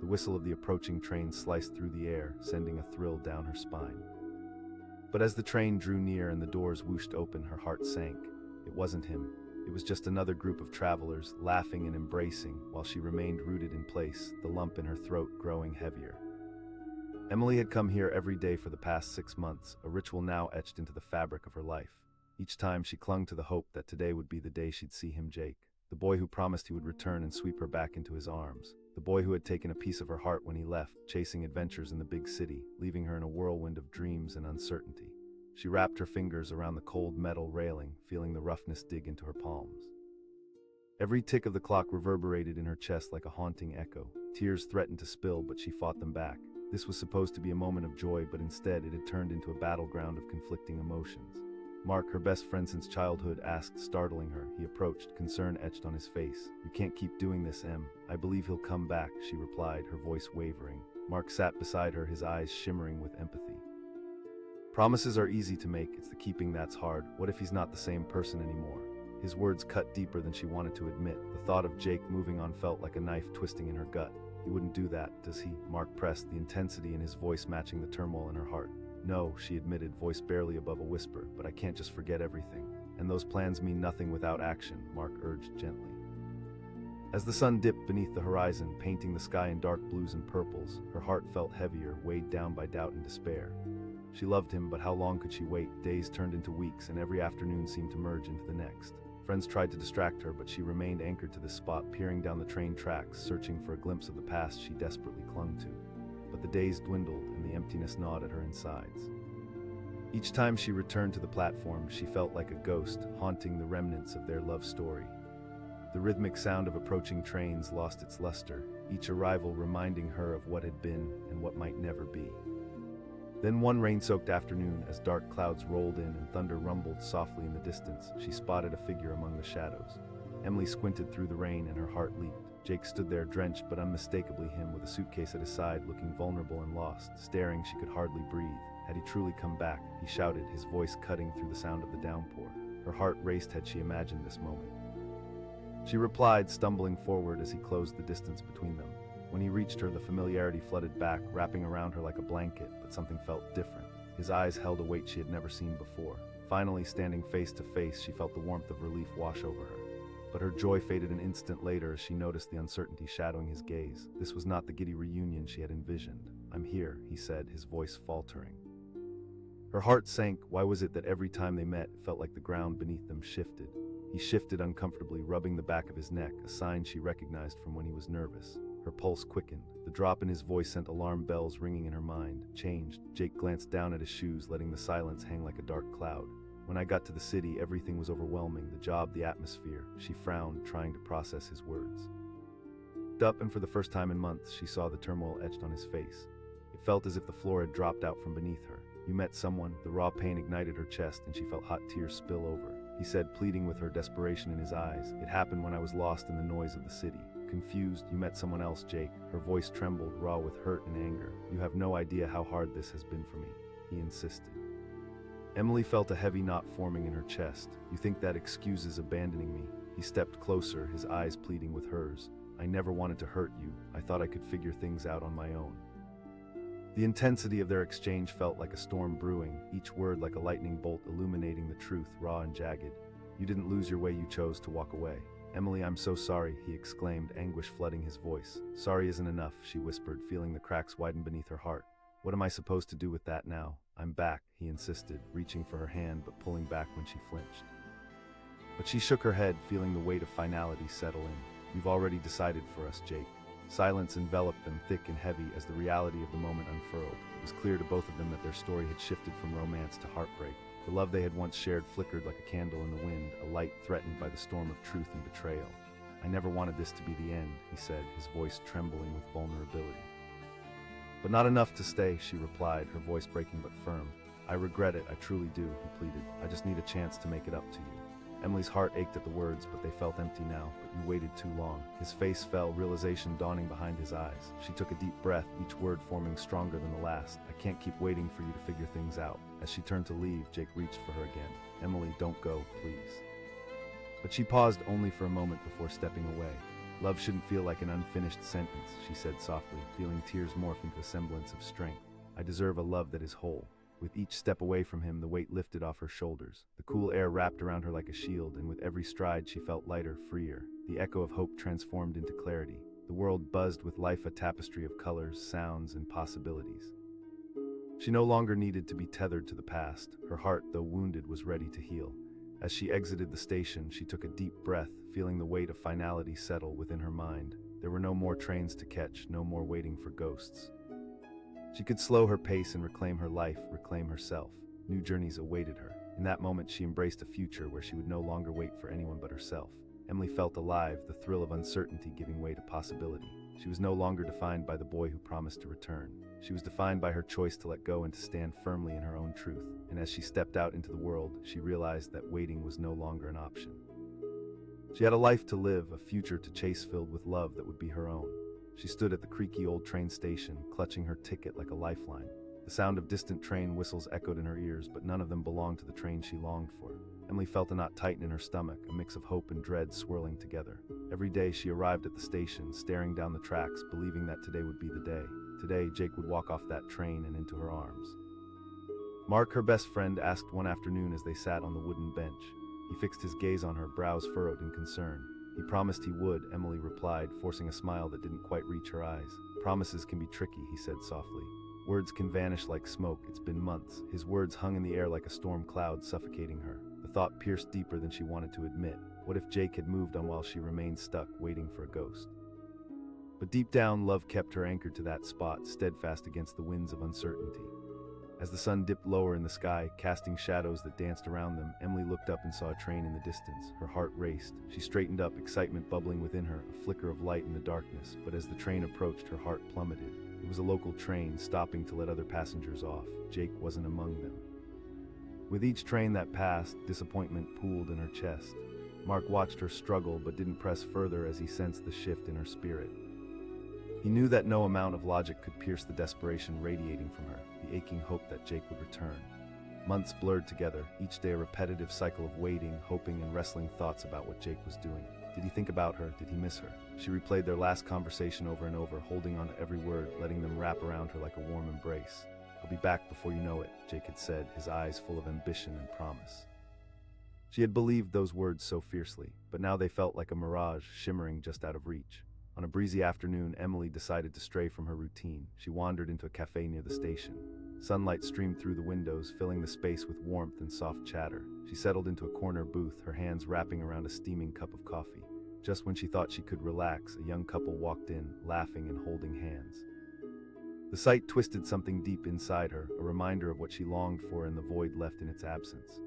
The whistle of the approaching train sliced through the air, sending a thrill down her spine. But as the train drew near and the doors whooshed open, her heart sank. It wasn't him. It was just another group of travelers, laughing and embracing, while she remained rooted in place, the lump in her throat growing heavier. Emily had come here every day for the past 6 months, a ritual now etched into the fabric of her life. Each time she clung to the hope that today would be the day she'd see him, Jake, the boy who promised he would return and sweep her back into his arms. The boy who had taken a piece of her heart when he left, chasing adventures in the big city, leaving her in a whirlwind of dreams and uncertainty. She wrapped her fingers around the cold metal railing, feeling the roughness dig into her palms. Every tick of the clock reverberated in her chest like a haunting echo. Tears threatened to spill, but she fought them back. This was supposed to be a moment of joy, but instead it had turned into a battleground of conflicting emotions. Mark, her best friend since childhood, asked, startling her. He approached, concern etched on his face. "You can't keep doing this, Em." "I believe he'll come back," she replied, her voice wavering. Mark sat beside her, his eyes shimmering with empathy. "Promises are easy to make, it's the keeping that's hard. What if he's not the same person anymore?" His words cut deeper than she wanted to admit. The thought of Jake moving on felt like a knife twisting in her gut. "He wouldn't do that, does he?" Mark pressed, the intensity in his voice matching the turmoil in her heart. "No," she admitted, voice barely above a whisper, "but I can't just forget everything. And those plans mean nothing without action," Mark urged gently. As the sun dipped beneath the horizon, painting the sky in dark blues and purples, her heart felt heavier, weighed down by doubt and despair. She loved him, but how long could she wait? Days turned into weeks, and every afternoon seemed to merge into the next. Friends tried to distract her, but she remained anchored to this spot, peering down the train tracks, searching for a glimpse of the past she desperately clung to. But the days dwindled, and the emptiness gnawed at her insides. Each time she returned to the platform, she felt like a ghost, haunting the remnants of their love story. The rhythmic sound of approaching trains lost its luster, each arrival reminding her of what had been and what might never be. Then one rain-soaked afternoon, as dark clouds rolled in and thunder rumbled softly in the distance, she spotted a figure among the shadows. Emily squinted through the rain and her heart leaped. Jake stood there, drenched but unmistakably him, with a suitcase at his side, looking vulnerable and lost. Staring, she could hardly breathe. Had he truly come back? He shouted, his voice cutting through the sound of the downpour. Her heart raced had she imagined this moment. She replied, stumbling forward as he closed the distance between them. When he reached her, the familiarity flooded back, wrapping around her like a blanket, but something felt different. His eyes held a weight she had never seen before. Finally, standing face to face, she felt the warmth of relief wash over her. But her joy faded an instant later as she noticed the uncertainty shadowing his gaze. This was not the giddy reunion she had envisioned. "I'm here," he said, his voice faltering. Her heart sank. Why was it that every time they met, it felt like the ground beneath them shifted? He shifted uncomfortably, rubbing the back of his neck, a sign she recognized from when he was nervous. Her pulse quickened. The drop in his voice sent alarm bells ringing in her mind. Changed. Jake glanced down at his shoes, letting the silence hang like a dark cloud. "When I got to the city, everything was overwhelming. The job, the atmosphere." She frowned, trying to process his words. Up, and for the first time in months, she saw the turmoil etched on his face. It felt as if the floor had dropped out from beneath her. "You met someone." The raw pain ignited her chest, and she felt hot tears spill over. He said, pleading with her desperation in his eyes. "It happened when I was lost in the noise of the city." Confused, "You met someone else, Jake." Her voice trembled, raw with hurt and anger. "You have no idea how hard this has been for me," he insisted. Emily felt a heavy knot forming in her chest. "You think that excuses abandoning me?" He stepped closer, his eyes pleading with hers. "I never wanted to hurt you. I thought I could figure things out on my own." The intensity of their exchange felt like a storm brewing, each word like a lightning bolt illuminating the truth, raw and jagged. "You didn't lose your way, you chose to walk away." "Emily, I'm so sorry," he exclaimed, anguish flooding his voice. "Sorry isn't enough," she whispered, feeling the cracks widen beneath her heart. "What am I supposed to do with that now?" "I'm back," he insisted, reaching for her hand but pulling back when she flinched. But she shook her head, feeling the weight of finality settle in. "You've already decided for us, Jake." Silence enveloped them, thick and heavy, as the reality of the moment unfurled. It was clear to both of them that their story had shifted from romance to heartbreak. The love they had once shared flickered like a candle in the wind, a light threatened by the storm of truth and betrayal. "I never wanted this to be the end," he said, his voice trembling with vulnerability. "But not enough to stay," she replied, her voice breaking but firm. "I regret it, I truly do," he pleaded. "I just need a chance to make it up to you." Emily's heart ached at the words, but they felt empty now. "But you waited too long." His face fell, realization dawning behind his eyes. She took a deep breath, each word forming stronger than the last. "I can't keep waiting for you to figure things out." As she turned to leave, Jake reached for her again. "Emily, don't go, please." But she paused only for a moment before stepping away. "Love shouldn't feel like an unfinished sentence," she said softly, feeling tears morph into a semblance of strength. "I deserve a love that is whole." With each step away from him, the weight lifted off her shoulders. The cool air wrapped around her like a shield, and with every stride she felt lighter, freer. The echo of hope transformed into clarity. The world buzzed with life, a tapestry of colors, sounds, and possibilities. She no longer needed to be tethered to the past. Her heart, though wounded, was ready to heal. As she exited the station, she took a deep breath, feeling the weight of finality settle within her mind. There were no more trains to catch, no more waiting for ghosts. She could slow her pace and reclaim her life, reclaim herself. New journeys awaited her. In that moment, she embraced a future where she would no longer wait for anyone but herself. Emily felt alive, the thrill of uncertainty giving way to possibility. She was no longer defined by the boy who promised to return. She was defined by her choice to let go and to stand firmly in her own truth. And as she stepped out into the world, she realized that waiting was no longer an option. She had a life to live, a future to chase filled with love that would be her own. She stood at the creaky old train station, clutching her ticket like a lifeline. The sound of distant train whistles echoed in her ears, but none of them belonged to the train she longed for. Emily felt a knot tighten in her stomach, a mix of hope and dread swirling together. Every day she arrived at the station, staring down the tracks, believing that today would be the day. Today, Jake would walk off that train and into her arms. Mark, her best friend, asked one afternoon as they sat on the wooden bench. He fixed his gaze on her, brows furrowed in concern. "He promised he would," Emily replied, forcing a smile that didn't quite reach her eyes. "Promises can be tricky," he said softly. "Words can vanish like smoke. It's been months." His words hung in the air like a storm cloud, suffocating her. The thought pierced deeper than she wanted to admit. What if Jake had moved on while she remained stuck, waiting for a ghost? But deep down, love kept her anchored to that spot, steadfast against the winds of uncertainty. As the sun dipped lower in the sky, casting shadows that danced around them, Emily looked up and saw a train in the distance. Her heart raced. She straightened up, excitement bubbling within her, a flicker of light in the darkness. But as the train approached, her heart plummeted. It was a local train stopping to let other passengers off. Jake wasn't among them. With each train that passed, disappointment pooled in her chest. Mark watched her struggle but didn't press further as he sensed the shift in her spirit. He knew that no amount of logic could pierce the desperation radiating from her, the aching hope that Jake would return. Months blurred together, each day a repetitive cycle of waiting, hoping, and wrestling thoughts about what Jake was doing. Did he think about her? Did he miss her? She replayed their last conversation over and over, holding on to every word, letting them wrap around her like a warm embrace. "I'll be back before you know it," Jake had said, his eyes full of ambition and promise. She had believed those words so fiercely, but now they felt like a mirage shimmering just out of reach. On a breezy afternoon, Emily decided to stray from her routine. She wandered into a cafe near the station. Sunlight streamed through the windows, filling the space with warmth and soft chatter. She settled into a corner booth, her hands wrapping around a steaming cup of coffee. Just when she thought she could relax, a young couple walked in, laughing and holding hands. The sight twisted something deep inside her, a reminder of what she longed for and the void left in its absence.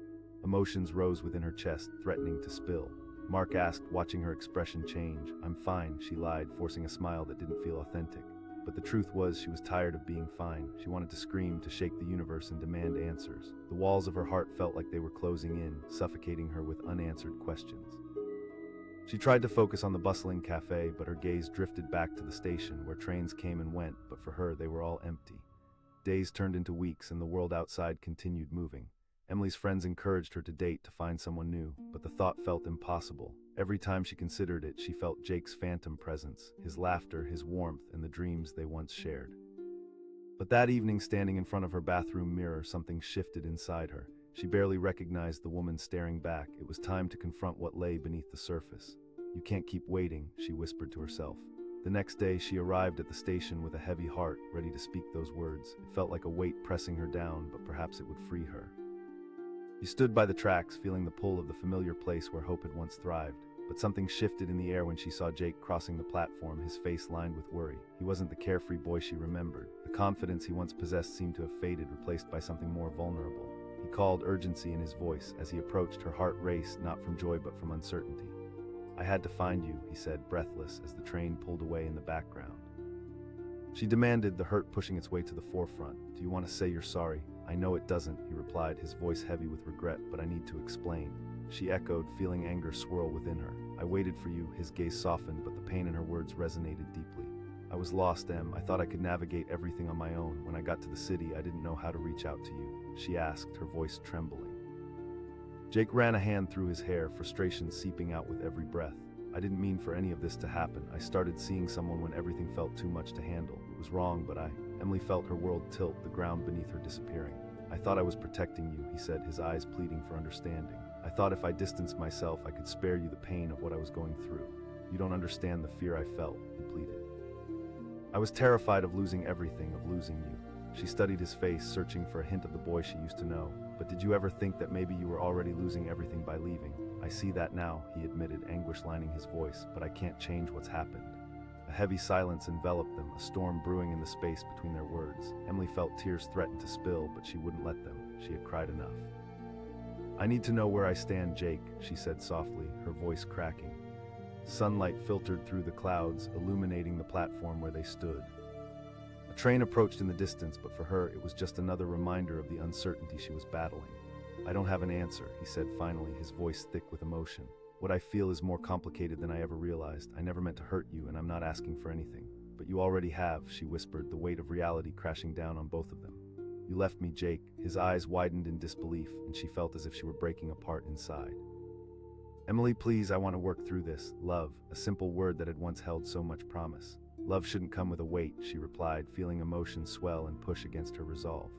Emotions rose within her chest, threatening to spill. Mark asked, watching her expression change. "I'm fine," she lied, forcing a smile that didn't feel authentic. But the truth was, she was tired of being fine. She wanted to scream, to shake the universe and demand answers. The walls of her heart felt like they were closing in, suffocating her with unanswered questions. She tried to focus on the bustling cafe, but her gaze drifted back to the station, where trains came and went, but for her they were all empty. Days turned into weeks, and the world outside continued moving. Emily's friends encouraged her to date, to find someone new, but the thought felt impossible. Every time she considered it, she felt Jake's phantom presence, his laughter, his warmth, and the dreams they once shared. But that evening, standing in front of her bathroom mirror, something shifted inside her. She barely recognized the woman staring back. It was time to confront what lay beneath the surface. "You can't keep waiting," she whispered to herself. The next day, she arrived at the station with a heavy heart, ready to speak those words. It felt like a weight pressing her down, but perhaps it would free her. She stood by the tracks, feeling the pull of the familiar place where hope had once thrived. But something shifted in the air when she saw Jake crossing the platform, his face lined with worry. He wasn't the carefree boy she remembered. The confidence he once possessed seemed to have faded, replaced by something more vulnerable. He called, urgency in his voice. As he approached, her heart raced, not from joy but from uncertainty. "I had to find you," he said, breathless, as the train pulled away in the background. She demanded, the hurt pushing its way to the forefront. "Do you want to say you're sorry?" "I know it doesn't," he replied, his voice heavy with regret, "but I need to explain." She echoed, feeling anger swirl within her. "I waited for you." His gaze softened, but the pain in her words resonated deeply. "I was lost, Em. I thought I could navigate everything on my own. When I got to the city, I didn't know how to reach out to you," she asked, her voice trembling. Jake ran a hand through his hair, frustration seeping out with every breath. "I didn't mean for any of this to happen. I started seeing someone when everything felt too much to handle. It was wrong, but Emily felt her world tilt, the ground beneath her disappearing. "I thought I was protecting you," he said, his eyes pleading for understanding. "I thought if I distanced myself, I could spare you the pain of what I was going through. You don't understand the fear I felt," he pleaded. "I was terrified of losing everything, of losing you." She studied his face, searching for a hint of the boy she used to know. "But did you ever think that maybe you were already losing everything by leaving?" "I see that now," he admitted, anguish lining his voice, "but I can't change what's happened." A heavy silence enveloped them, a storm brewing in the space between their words. Emily felt tears threaten to spill, but she wouldn't let them. She had cried enough. "I need to know where I stand, Jake," she said softly, her voice cracking. Sunlight filtered through the clouds, illuminating the platform where they stood. A train approached in the distance, but for her, it was just another reminder of the uncertainty she was battling. "I don't have an answer," he said finally, his voice thick with emotion. "What I feel is more complicated than I ever realized. I never meant to hurt you, and I'm not asking for anything. But you already have," she whispered, the weight of reality crashing down on both of them. "You left me, Jake." His eyes widened in disbelief, and she felt as if she were breaking apart inside. "Emily, please, I want to work through this." Love, a simple word that had once held so much promise. "Love shouldn't come with a weight," she replied, feeling emotion swell and push against her resolve.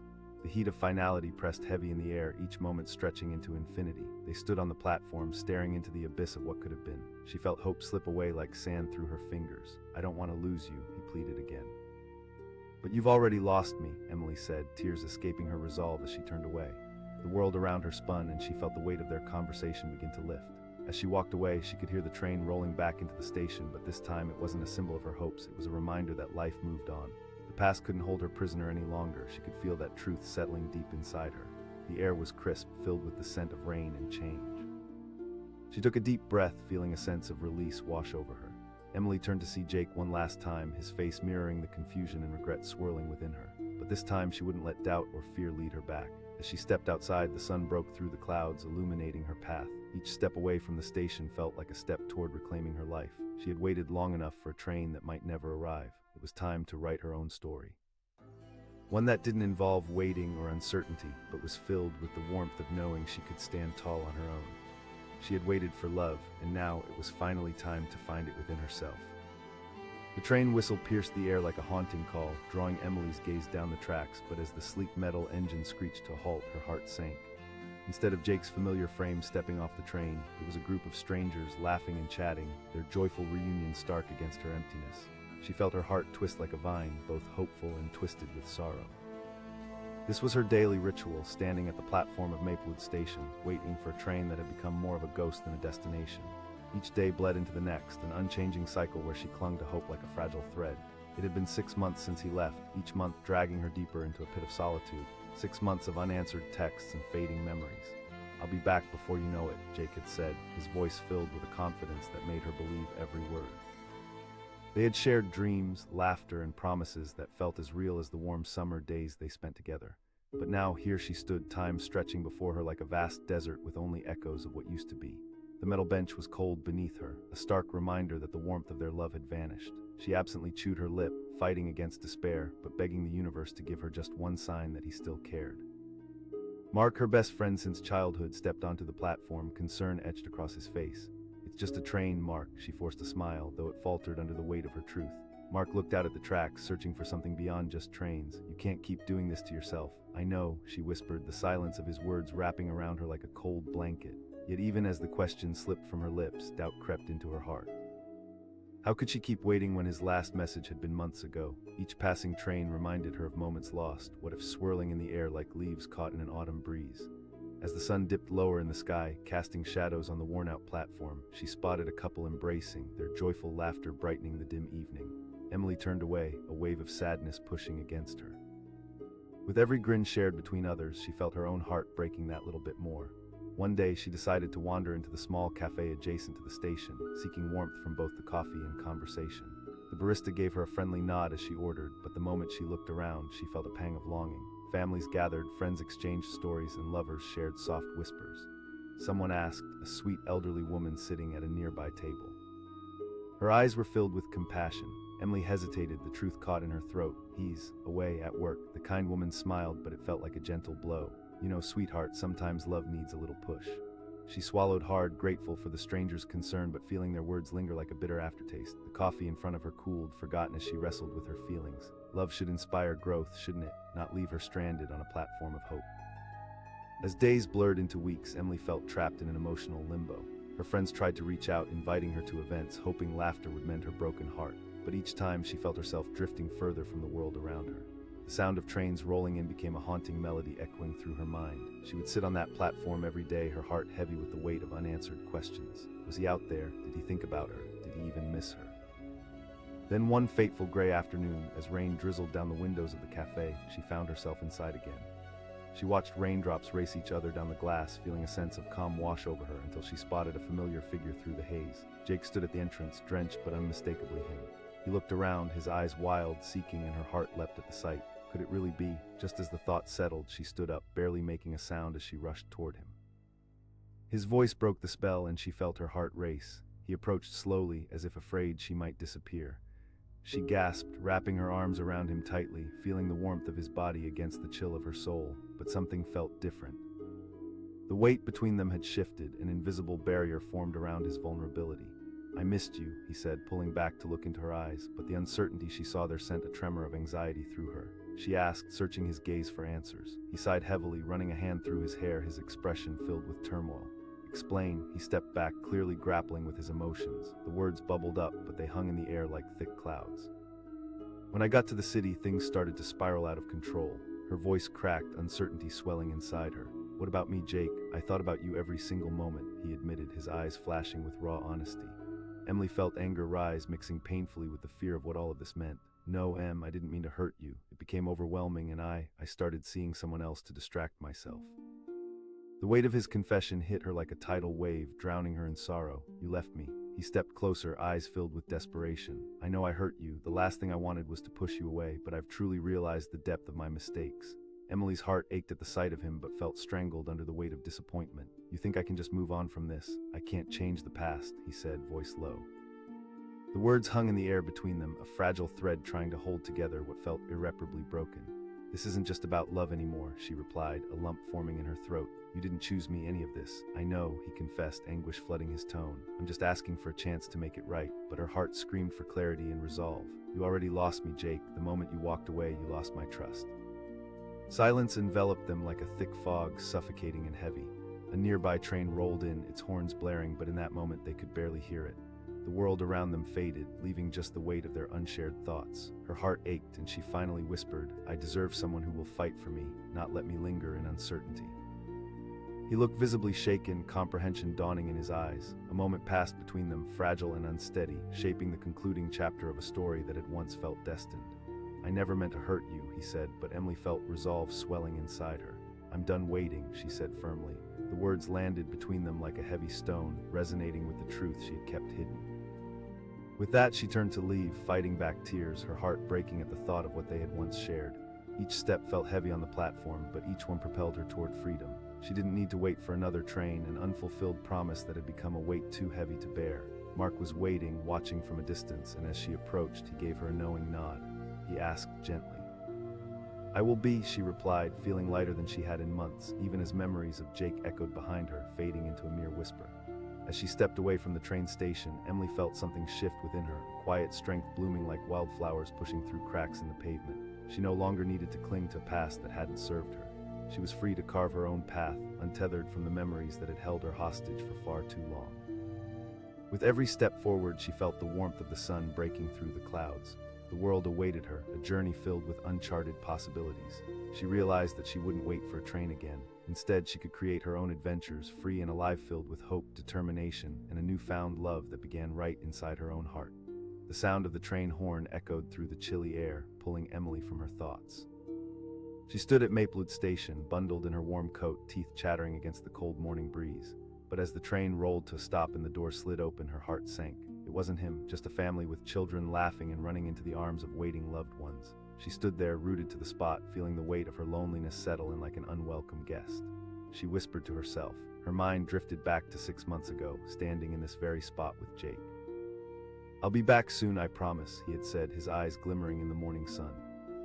The heat of finality pressed heavy in the air, each moment stretching into infinity. They stood on the platform, staring into the abyss of what could have been. She felt hope slip away like sand through her fingers. "I don't want to lose you," he pleaded again. "But you've already lost me," Emily said, tears escaping her resolve as she turned away. The world around her spun, and she felt the weight of their conversation begin to lift. As she walked away, she could hear the train rolling back into the station, but this time it wasn't a symbol of her hopes. It was a reminder that life moved on. The past couldn't hold her prisoner any longer. She could feel that truth settling deep inside her. The air was crisp, filled with the scent of rain and change. She took a deep breath, feeling a sense of release wash over her. Emily turned to see Jake one last time, his face mirroring the confusion and regret swirling within her. But this time she wouldn't let doubt or fear lead her back. As she stepped outside, the sun broke through the clouds, illuminating her path. Each step away from the station felt like a step toward reclaiming her life. She had waited long enough for a train that might never arrive. It was time to write her own story. One that didn't involve waiting or uncertainty, but was filled with the warmth of knowing she could stand tall on her own. She had waited for love, and now it was finally time to find it within herself. The train whistle pierced the air like a haunting call, drawing Emily's gaze down the tracks, but as the sleek metal engine screeched to a halt, her heart sank. Instead of Jake's familiar frame stepping off the train, it was a group of strangers laughing and chatting, their joyful reunion stark against her emptiness. She felt her heart twist like a vine, both hopeful and twisted with sorrow. This was her daily ritual, standing at the platform of Maplewood station, waiting for a train that had become more of a ghost than a destination. Each day bled into the next, an unchanging cycle where she clung to hope like a fragile thread. It had been 6 months since he left, each month dragging her deeper into a pit of solitude. 6 months of unanswered texts and fading memories. "I'll be back before you know it," Jake had said, his voice filled with a confidence that made her believe every word. They had shared dreams, laughter, and promises that felt as real as the warm summer days they spent together. But now here she stood, time stretching before her like a vast desert with only echoes of what used to be. The metal bench was cold beneath her, a stark reminder that the warmth of their love had vanished. She absently chewed her lip, fighting against despair, but begging the universe to give her just one sign that he still cared. Mark, her best friend since childhood, stepped onto the platform, concern etched across his face. "It's just a train, Mark," she forced a smile, though it faltered under the weight of her truth. Mark looked out at the tracks, searching for something beyond just trains. "You can't keep doing this to yourself." "I know," she whispered, the silence of his words wrapping around her like a cold blanket. Yet even as the question slipped from her lips, doubt crept into her heart. How could she keep waiting when his last message had been months ago? Each passing train reminded her of moments lost, what if swirling in the air like leaves caught in an autumn breeze. As the sun dipped lower in the sky, casting shadows on the worn-out platform, she spotted a couple embracing, their joyful laughter brightening the dim evening. Emily turned away, a wave of sadness pushing against her. With every grin shared between others, she felt her own heart breaking that little bit more. One day, she decided to wander into the small cafe adjacent to the station, seeking warmth from both the coffee and conversation. The barista gave her a friendly nod as she ordered, but the moment she looked around, she felt a pang of longing. Families gathered, friends exchanged stories, and lovers shared soft whispers. Someone asked, a sweet elderly woman sitting at a nearby table. Her eyes were filled with compassion. Emily hesitated, the truth caught in her throat. "He's away at work." The kind woman smiled, but it felt like a gentle blow. "You know, sweetheart, sometimes love needs a little push." She swallowed hard, grateful for the stranger's concern, but feeling their words linger like a bitter aftertaste. The coffee in front of her cooled, forgotten as she wrestled with her feelings. Love should inspire growth, shouldn't it? Not leave her stranded on a platform of hope. As days blurred into weeks, Emily felt trapped in an emotional limbo. Her friends tried to reach out, inviting her to events, hoping laughter would mend her broken heart. But each time she felt herself drifting further from the world around her. The sound of trains rolling in became a haunting melody echoing through her mind. She would sit on that platform every day, her heart heavy with the weight of unanswered questions. Was he out there? Did he think about her? Did he even miss her? Then one fateful gray afternoon, as rain drizzled down the windows of the cafe, she found herself inside again. She watched raindrops race each other down the glass, feeling a sense of calm wash over her until she spotted a familiar figure through the haze. Jake stood at the entrance, drenched but unmistakably him. He looked around, his eyes wild, seeking, and her heart leapt at the sight. Could it really be? Just as the thought settled, she stood up, barely making a sound as she rushed toward him. His voice broke the spell, and she felt her heart race. He approached slowly, as if afraid she might disappear. She gasped, wrapping her arms around him tightly, feeling the warmth of his body against the chill of her soul, but something felt different. The weight between them had shifted, an invisible barrier formed around his vulnerability. "I missed you," he said, pulling back to look into her eyes, but the uncertainty she saw there sent a tremor of anxiety through her. She asked, searching his gaze for answers. He sighed heavily, running a hand through his hair, his expression filled with turmoil. "Explain." He stepped back, clearly grappling with his emotions. The words bubbled up, but they hung in the air like thick clouds. "When I got to the city, things started to spiral out of control." Her voice cracked, uncertainty swelling inside her. "What about me, Jake? I thought about you every single moment," he admitted, his eyes flashing with raw honesty. Emily felt anger rise, mixing painfully with the fear of what all of this meant. "No, Em, I didn't mean to hurt you. It became overwhelming, and I started seeing someone else to distract myself." The weight of his confession hit her like a tidal wave, drowning her in sorrow. "You left me," He stepped closer, eyes filled with desperation. I know I hurt you. The last thing I wanted was to push you away, but I've truly realized the depth of my mistakes. Emily's heart ached at the sight of him but felt strangled under the weight of disappointment. You think I can just move on from this? I can't change the past, he said, voice low. The words hung in the air between them, a fragile thread trying to hold together what felt irreparably broken. This isn't just about love anymore, she replied, a lump forming in her throat. You didn't choose me any of this. I know, he confessed, anguish flooding his tone. I'm just asking for a chance to make it right. But her heart screamed for clarity and resolve. You already lost me, Jake. The moment you walked away, you lost my trust. Silence enveloped them like a thick fog, suffocating and heavy. A nearby train rolled in, its horns blaring, but in that moment they could barely hear it. The world around them faded, leaving just the weight of their unshared thoughts. Her heart ached, and she finally whispered, I deserve someone who will fight for me, not let me linger in uncertainty. He looked visibly shaken, comprehension dawning in his eyes. A moment passed between them, fragile and unsteady, shaping the concluding chapter of a story that had once felt destined. I never meant to hurt you, he said, but Emily felt resolve swelling inside her. I'm done waiting, she said firmly. The words landed between them like a heavy stone, resonating with the truth she had kept hidden. With that, she turned to leave, fighting back tears, her heart breaking at the thought of what they had once shared. Each step felt heavy on the platform, but each one propelled her toward freedom. She didn't need to wait for another train, an unfulfilled promise that had become a weight too heavy to bear. Mark was waiting, watching from a distance, and as she approached, he gave her a knowing nod. He asked gently. I will be, she replied, feeling lighter than she had in months, even as memories of Jake echoed behind her, fading into a mere whisper. As she stepped away from the train station, Emily felt something shift within her, a quiet strength blooming like wildflowers pushing through cracks in the pavement. She no longer needed to cling to a past that hadn't served her. She was free to carve her own path, untethered from the memories that had held her hostage for far too long. With every step forward, she felt the warmth of the sun breaking through the clouds. The world awaited her, a journey filled with uncharted possibilities. She realized that she wouldn't wait for a train again. Instead, she could create her own adventures, free and alive, filled with hope, determination, and a newfound love that began right inside her own heart. The sound of the train horn echoed through the chilly air, pulling Emily from her thoughts. She stood at Maplewood station, bundled in her warm coat, teeth chattering against the cold morning breeze. But as the train rolled to a stop and the door slid open, her heart sank. It wasn't him, just a family with children laughing and running into the arms of waiting loved ones. She stood there, rooted to the spot, feeling the weight of her loneliness settle in like an unwelcome guest. She whispered to herself. Her mind drifted back to 6 months ago, standing in this very spot with Jake. I'll be back soon, I promise, he had said, his eyes glimmering in the morning sun.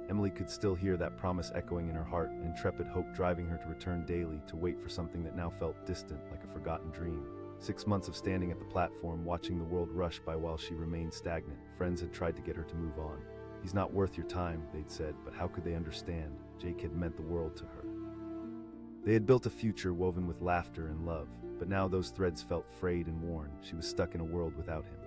Emily could still hear that promise echoing in her heart, an intrepid hope driving her to return daily, to wait for something that now felt distant, like a forgotten dream. 6 months of standing at the platform, watching the world rush by while she remained stagnant. Friends had tried to get her to move on. He's not worth your time, they'd said, but how could they understand? Jake had meant the world to her. They had built a future woven with laughter and love, but now those threads felt frayed and worn. She was stuck in a world without him.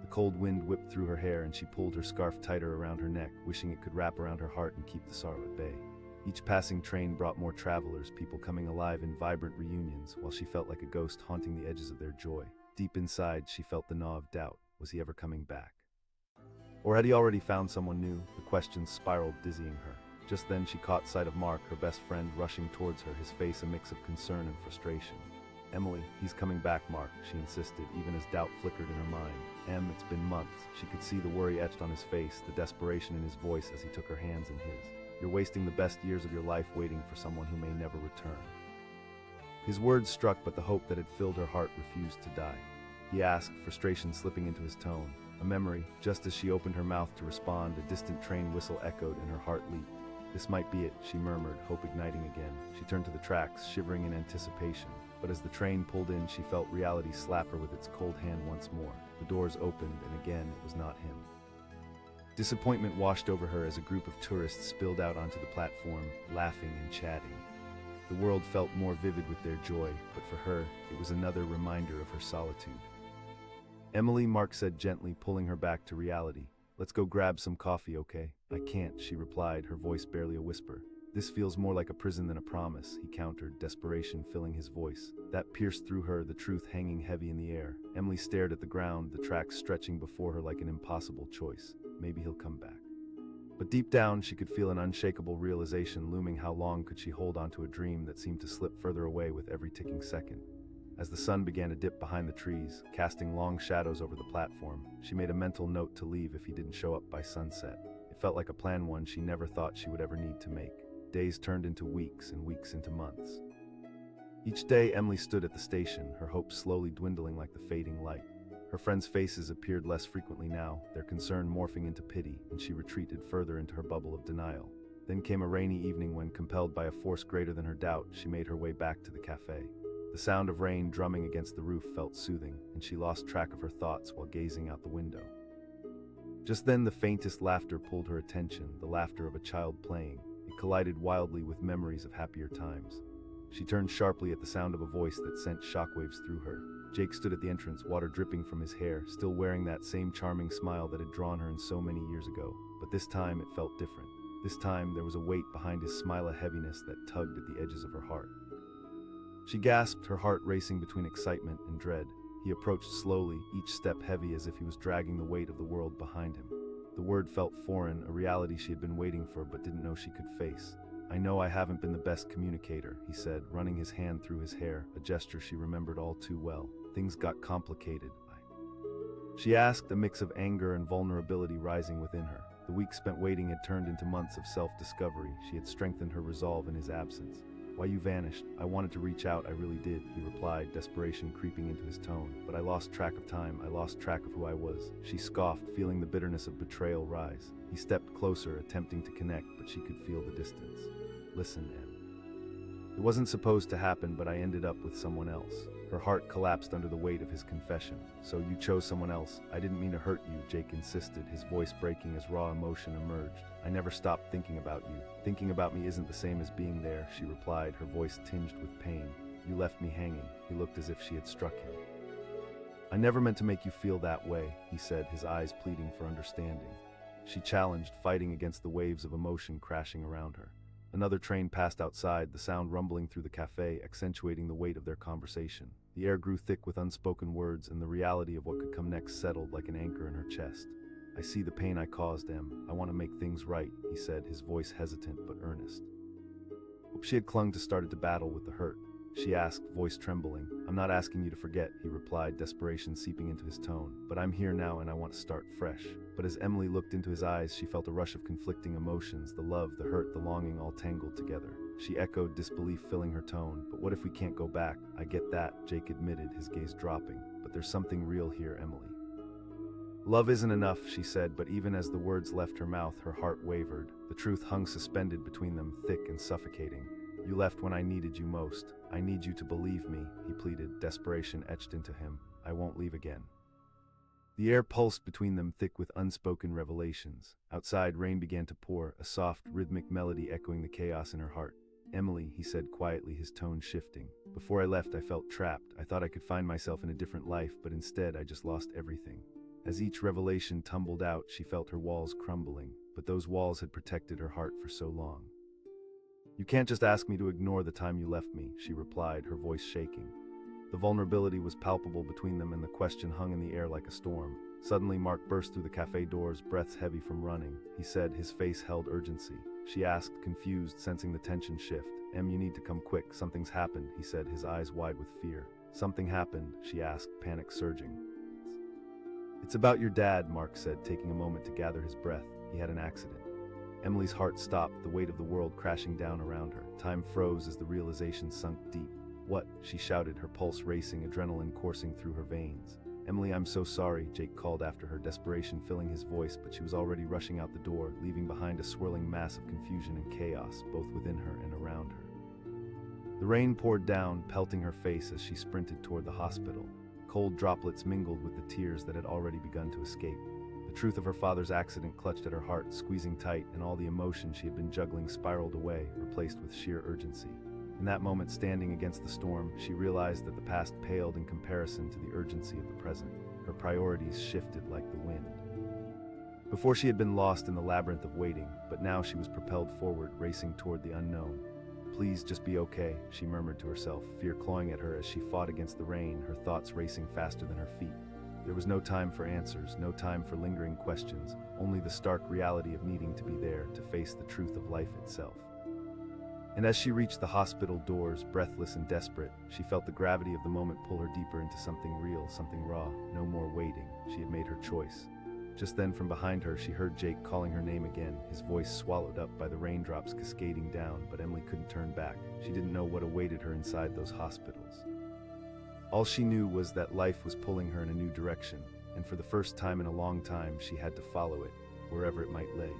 The cold wind whipped through her hair and she pulled her scarf tighter around her neck, wishing it could wrap around her heart and keep the sorrow at bay. Each passing train brought more travelers, people coming alive in vibrant reunions, while she felt like a ghost haunting the edges of their joy. Deep inside, she felt the gnaw of doubt. Was he ever coming back? Or had he already found someone new? The questions spiraled, dizzying her. Just then she caught sight of Mark, her best friend, rushing towards her, his face a mix of concern and frustration. Emily, he's coming back, Mark, she insisted, even as doubt flickered in her mind. It's been months. She could see the worry etched on his face, the desperation in his voice as he took her hands in his. You're wasting the best years of your life waiting for someone who may never return. His words struck, but the hope that had filled her heart refused to die. He asked, frustration slipping into his tone. A memory, just as she opened her mouth to respond, a distant train whistle echoed and her heart leaped. This might be it, she murmured, hope igniting again. She turned to the tracks, shivering in anticipation. But as the train pulled in, she felt reality slap her with its cold hand once more. The doors opened, and again, it was not him. Disappointment washed over her as a group of tourists spilled out onto the platform, laughing and chatting. The world felt more vivid with their joy, but for her, it was another reminder of her solitude. Emily, Mark said gently, pulling her back to reality. Let's go grab some coffee, okay? I can't, she replied, her voice barely a whisper. This feels more like a prison than a promise, he countered, desperation filling his voice. That pierced through her, the truth hanging heavy in the air. Emily stared at the ground, the tracks stretching before her like an impossible choice. Maybe he'll come back. But deep down, she could feel an unshakable realization looming. How long could she hold on to a dream that seemed to slip further away with every ticking second? As the sun began to dip behind the trees, casting long shadows over the platform, she made a mental note to leave if he didn't show up by sunset. It felt like a plan one she never thought she would ever need to make. Days turned into weeks and weeks into months. Each day, Emily stood at the station, her hopes slowly dwindling like the fading light. Her friends' faces appeared less frequently now, their concern morphing into pity, and she retreated further into her bubble of denial. Then came a rainy evening when, compelled by a force greater than her doubt, she made her way back to the cafe. The sound of rain drumming against the roof felt soothing, and she lost track of her thoughts while gazing out the window. Just then, the faintest laughter pulled her attention, the laughter of a child playing. It collided wildly with memories of happier times. She turned sharply at the sound of a voice that sent shockwaves through her. Jake stood at the entrance, water dripping from his hair, still wearing that same charming smile that had drawn her in so many years ago. But this time it felt different. This time there was a weight behind his smile, a heaviness that tugged at the edges of her heart. She gasped, her heart racing between excitement and dread. He approached slowly, each step heavy as if he was dragging the weight of the world behind him. The word felt foreign, a reality she had been waiting for but didn't know she could face. "I know I haven't been the best communicator," he said, running his hand through his hair, a gesture she remembered all too well. "Things got complicated." She asked, a mix of anger and vulnerability rising within her. The weeks spent waiting had turned into months of self-discovery. She had strengthened her resolve in his absence. "Why, you vanished. I wanted to reach out, I really did," he replied, desperation creeping into his tone. "But I lost track of time, I lost track of who I was." She scoffed, feeling the bitterness of betrayal rise. He stepped closer, attempting to connect, but she could feel the distance. "Listen, Em. It wasn't supposed to happen, but I ended up with someone else." Her heart collapsed under the weight of his confession. "So you chose someone else? I didn't mean to hurt you," Jake insisted, his voice breaking as raw emotion emerged. "I never stopped thinking about you. Thinking about me isn't the same as being there," she replied, her voice tinged with pain. "You left me hanging." He looked as if she had struck him. "I never meant to make you feel that way," he said, his eyes pleading for understanding. She challenged, fighting against the waves of emotion crashing around her. Another train passed outside, the sound rumbling through the cafe, accentuating the weight of their conversation. The air grew thick with unspoken words, and the reality of what could come next settled like an anchor in her chest. "I see the pain I caused, Em. I want to make things right," he said, his voice hesitant but earnest. She had clung to, started to battle with the hurt. She asked, voice trembling. "I'm not asking you to forget," he replied, desperation seeping into his tone. "But I'm here now and I want to start fresh." But as Emily looked into his eyes, she felt a rush of conflicting emotions, the love, the hurt, the longing, all tangled together. She echoed, disbelief filling her tone. "But what if we can't go back?" "I get that," Jake admitted, his gaze dropping. "But there's something real here, Emily." "Love isn't enough," she said, but even as the words left her mouth, her heart wavered. The truth hung suspended between them, thick and suffocating. "You left when I needed you most. I need you to believe me," he pleaded, desperation etched into him. "I won't leave again." The air pulsed between them, thick with unspoken revelations. Outside, rain began to pour, a soft, rhythmic melody echoing the chaos in her heart. "Emily," he said quietly, his tone shifting. "Before I left, I felt trapped. I thought I could find myself in a different life, but instead I just lost everything." As each revelation tumbled out, she felt her walls crumbling, but those walls had protected her heart for so long. "You can't just ask me to ignore the time you left me," she replied, her voice shaking. The vulnerability was palpable between them, and the question hung in the air like a storm. Suddenly, Mark burst through the cafe doors, breaths heavy from running. He said, his face held urgency. She asked, confused, sensing the tension shift. "Em, you need to come quick. Something's happened," he said, his eyes wide with fear. "Something happened?" she asked, panic surging. "It's about your dad," Mark said, taking a moment to gather his breath. "He had an accident." Emily's heart stopped, the weight of the world crashing down around her. Time froze as the realization sunk deep. "What?" she shouted, her pulse racing, adrenaline coursing through her veins. "Emily, I'm so sorry," Jake called after her, desperation filling his voice, but she was already rushing out the door, leaving behind a swirling mass of confusion and chaos, both within her and around her. The rain poured down, pelting her face as she sprinted toward the hospital. Cold droplets mingled with the tears that had already begun to escape. The truth of her father's accident clutched at her heart, squeezing tight, and all the emotion she had been juggling spiraled away, replaced with sheer urgency. In that moment, standing against the storm, she realized that the past paled in comparison to the urgency of the present. Her priorities shifted like the wind. Before, she had been lost in the labyrinth of waiting, but now she was propelled forward, racing toward the unknown. "Please, just be okay," she murmured to herself, fear clawing at her as she fought against the rain, her thoughts racing faster than her feet. There was no time for answers, no time for lingering questions, only the stark reality of needing to be there to face the truth of life itself. And as she reached the hospital doors, breathless and desperate, she felt the gravity of the moment pull her deeper into something real, something raw. No more waiting. She had made her choice. Just then, from behind her, she heard Jake calling her name again, his voice swallowed up by the raindrops cascading down, but Emily couldn't turn back. She didn't know what awaited her inside those hospitals. All she knew was that life was pulling her in a new direction, and for the first time in a long time, she had to follow it, wherever it might lead.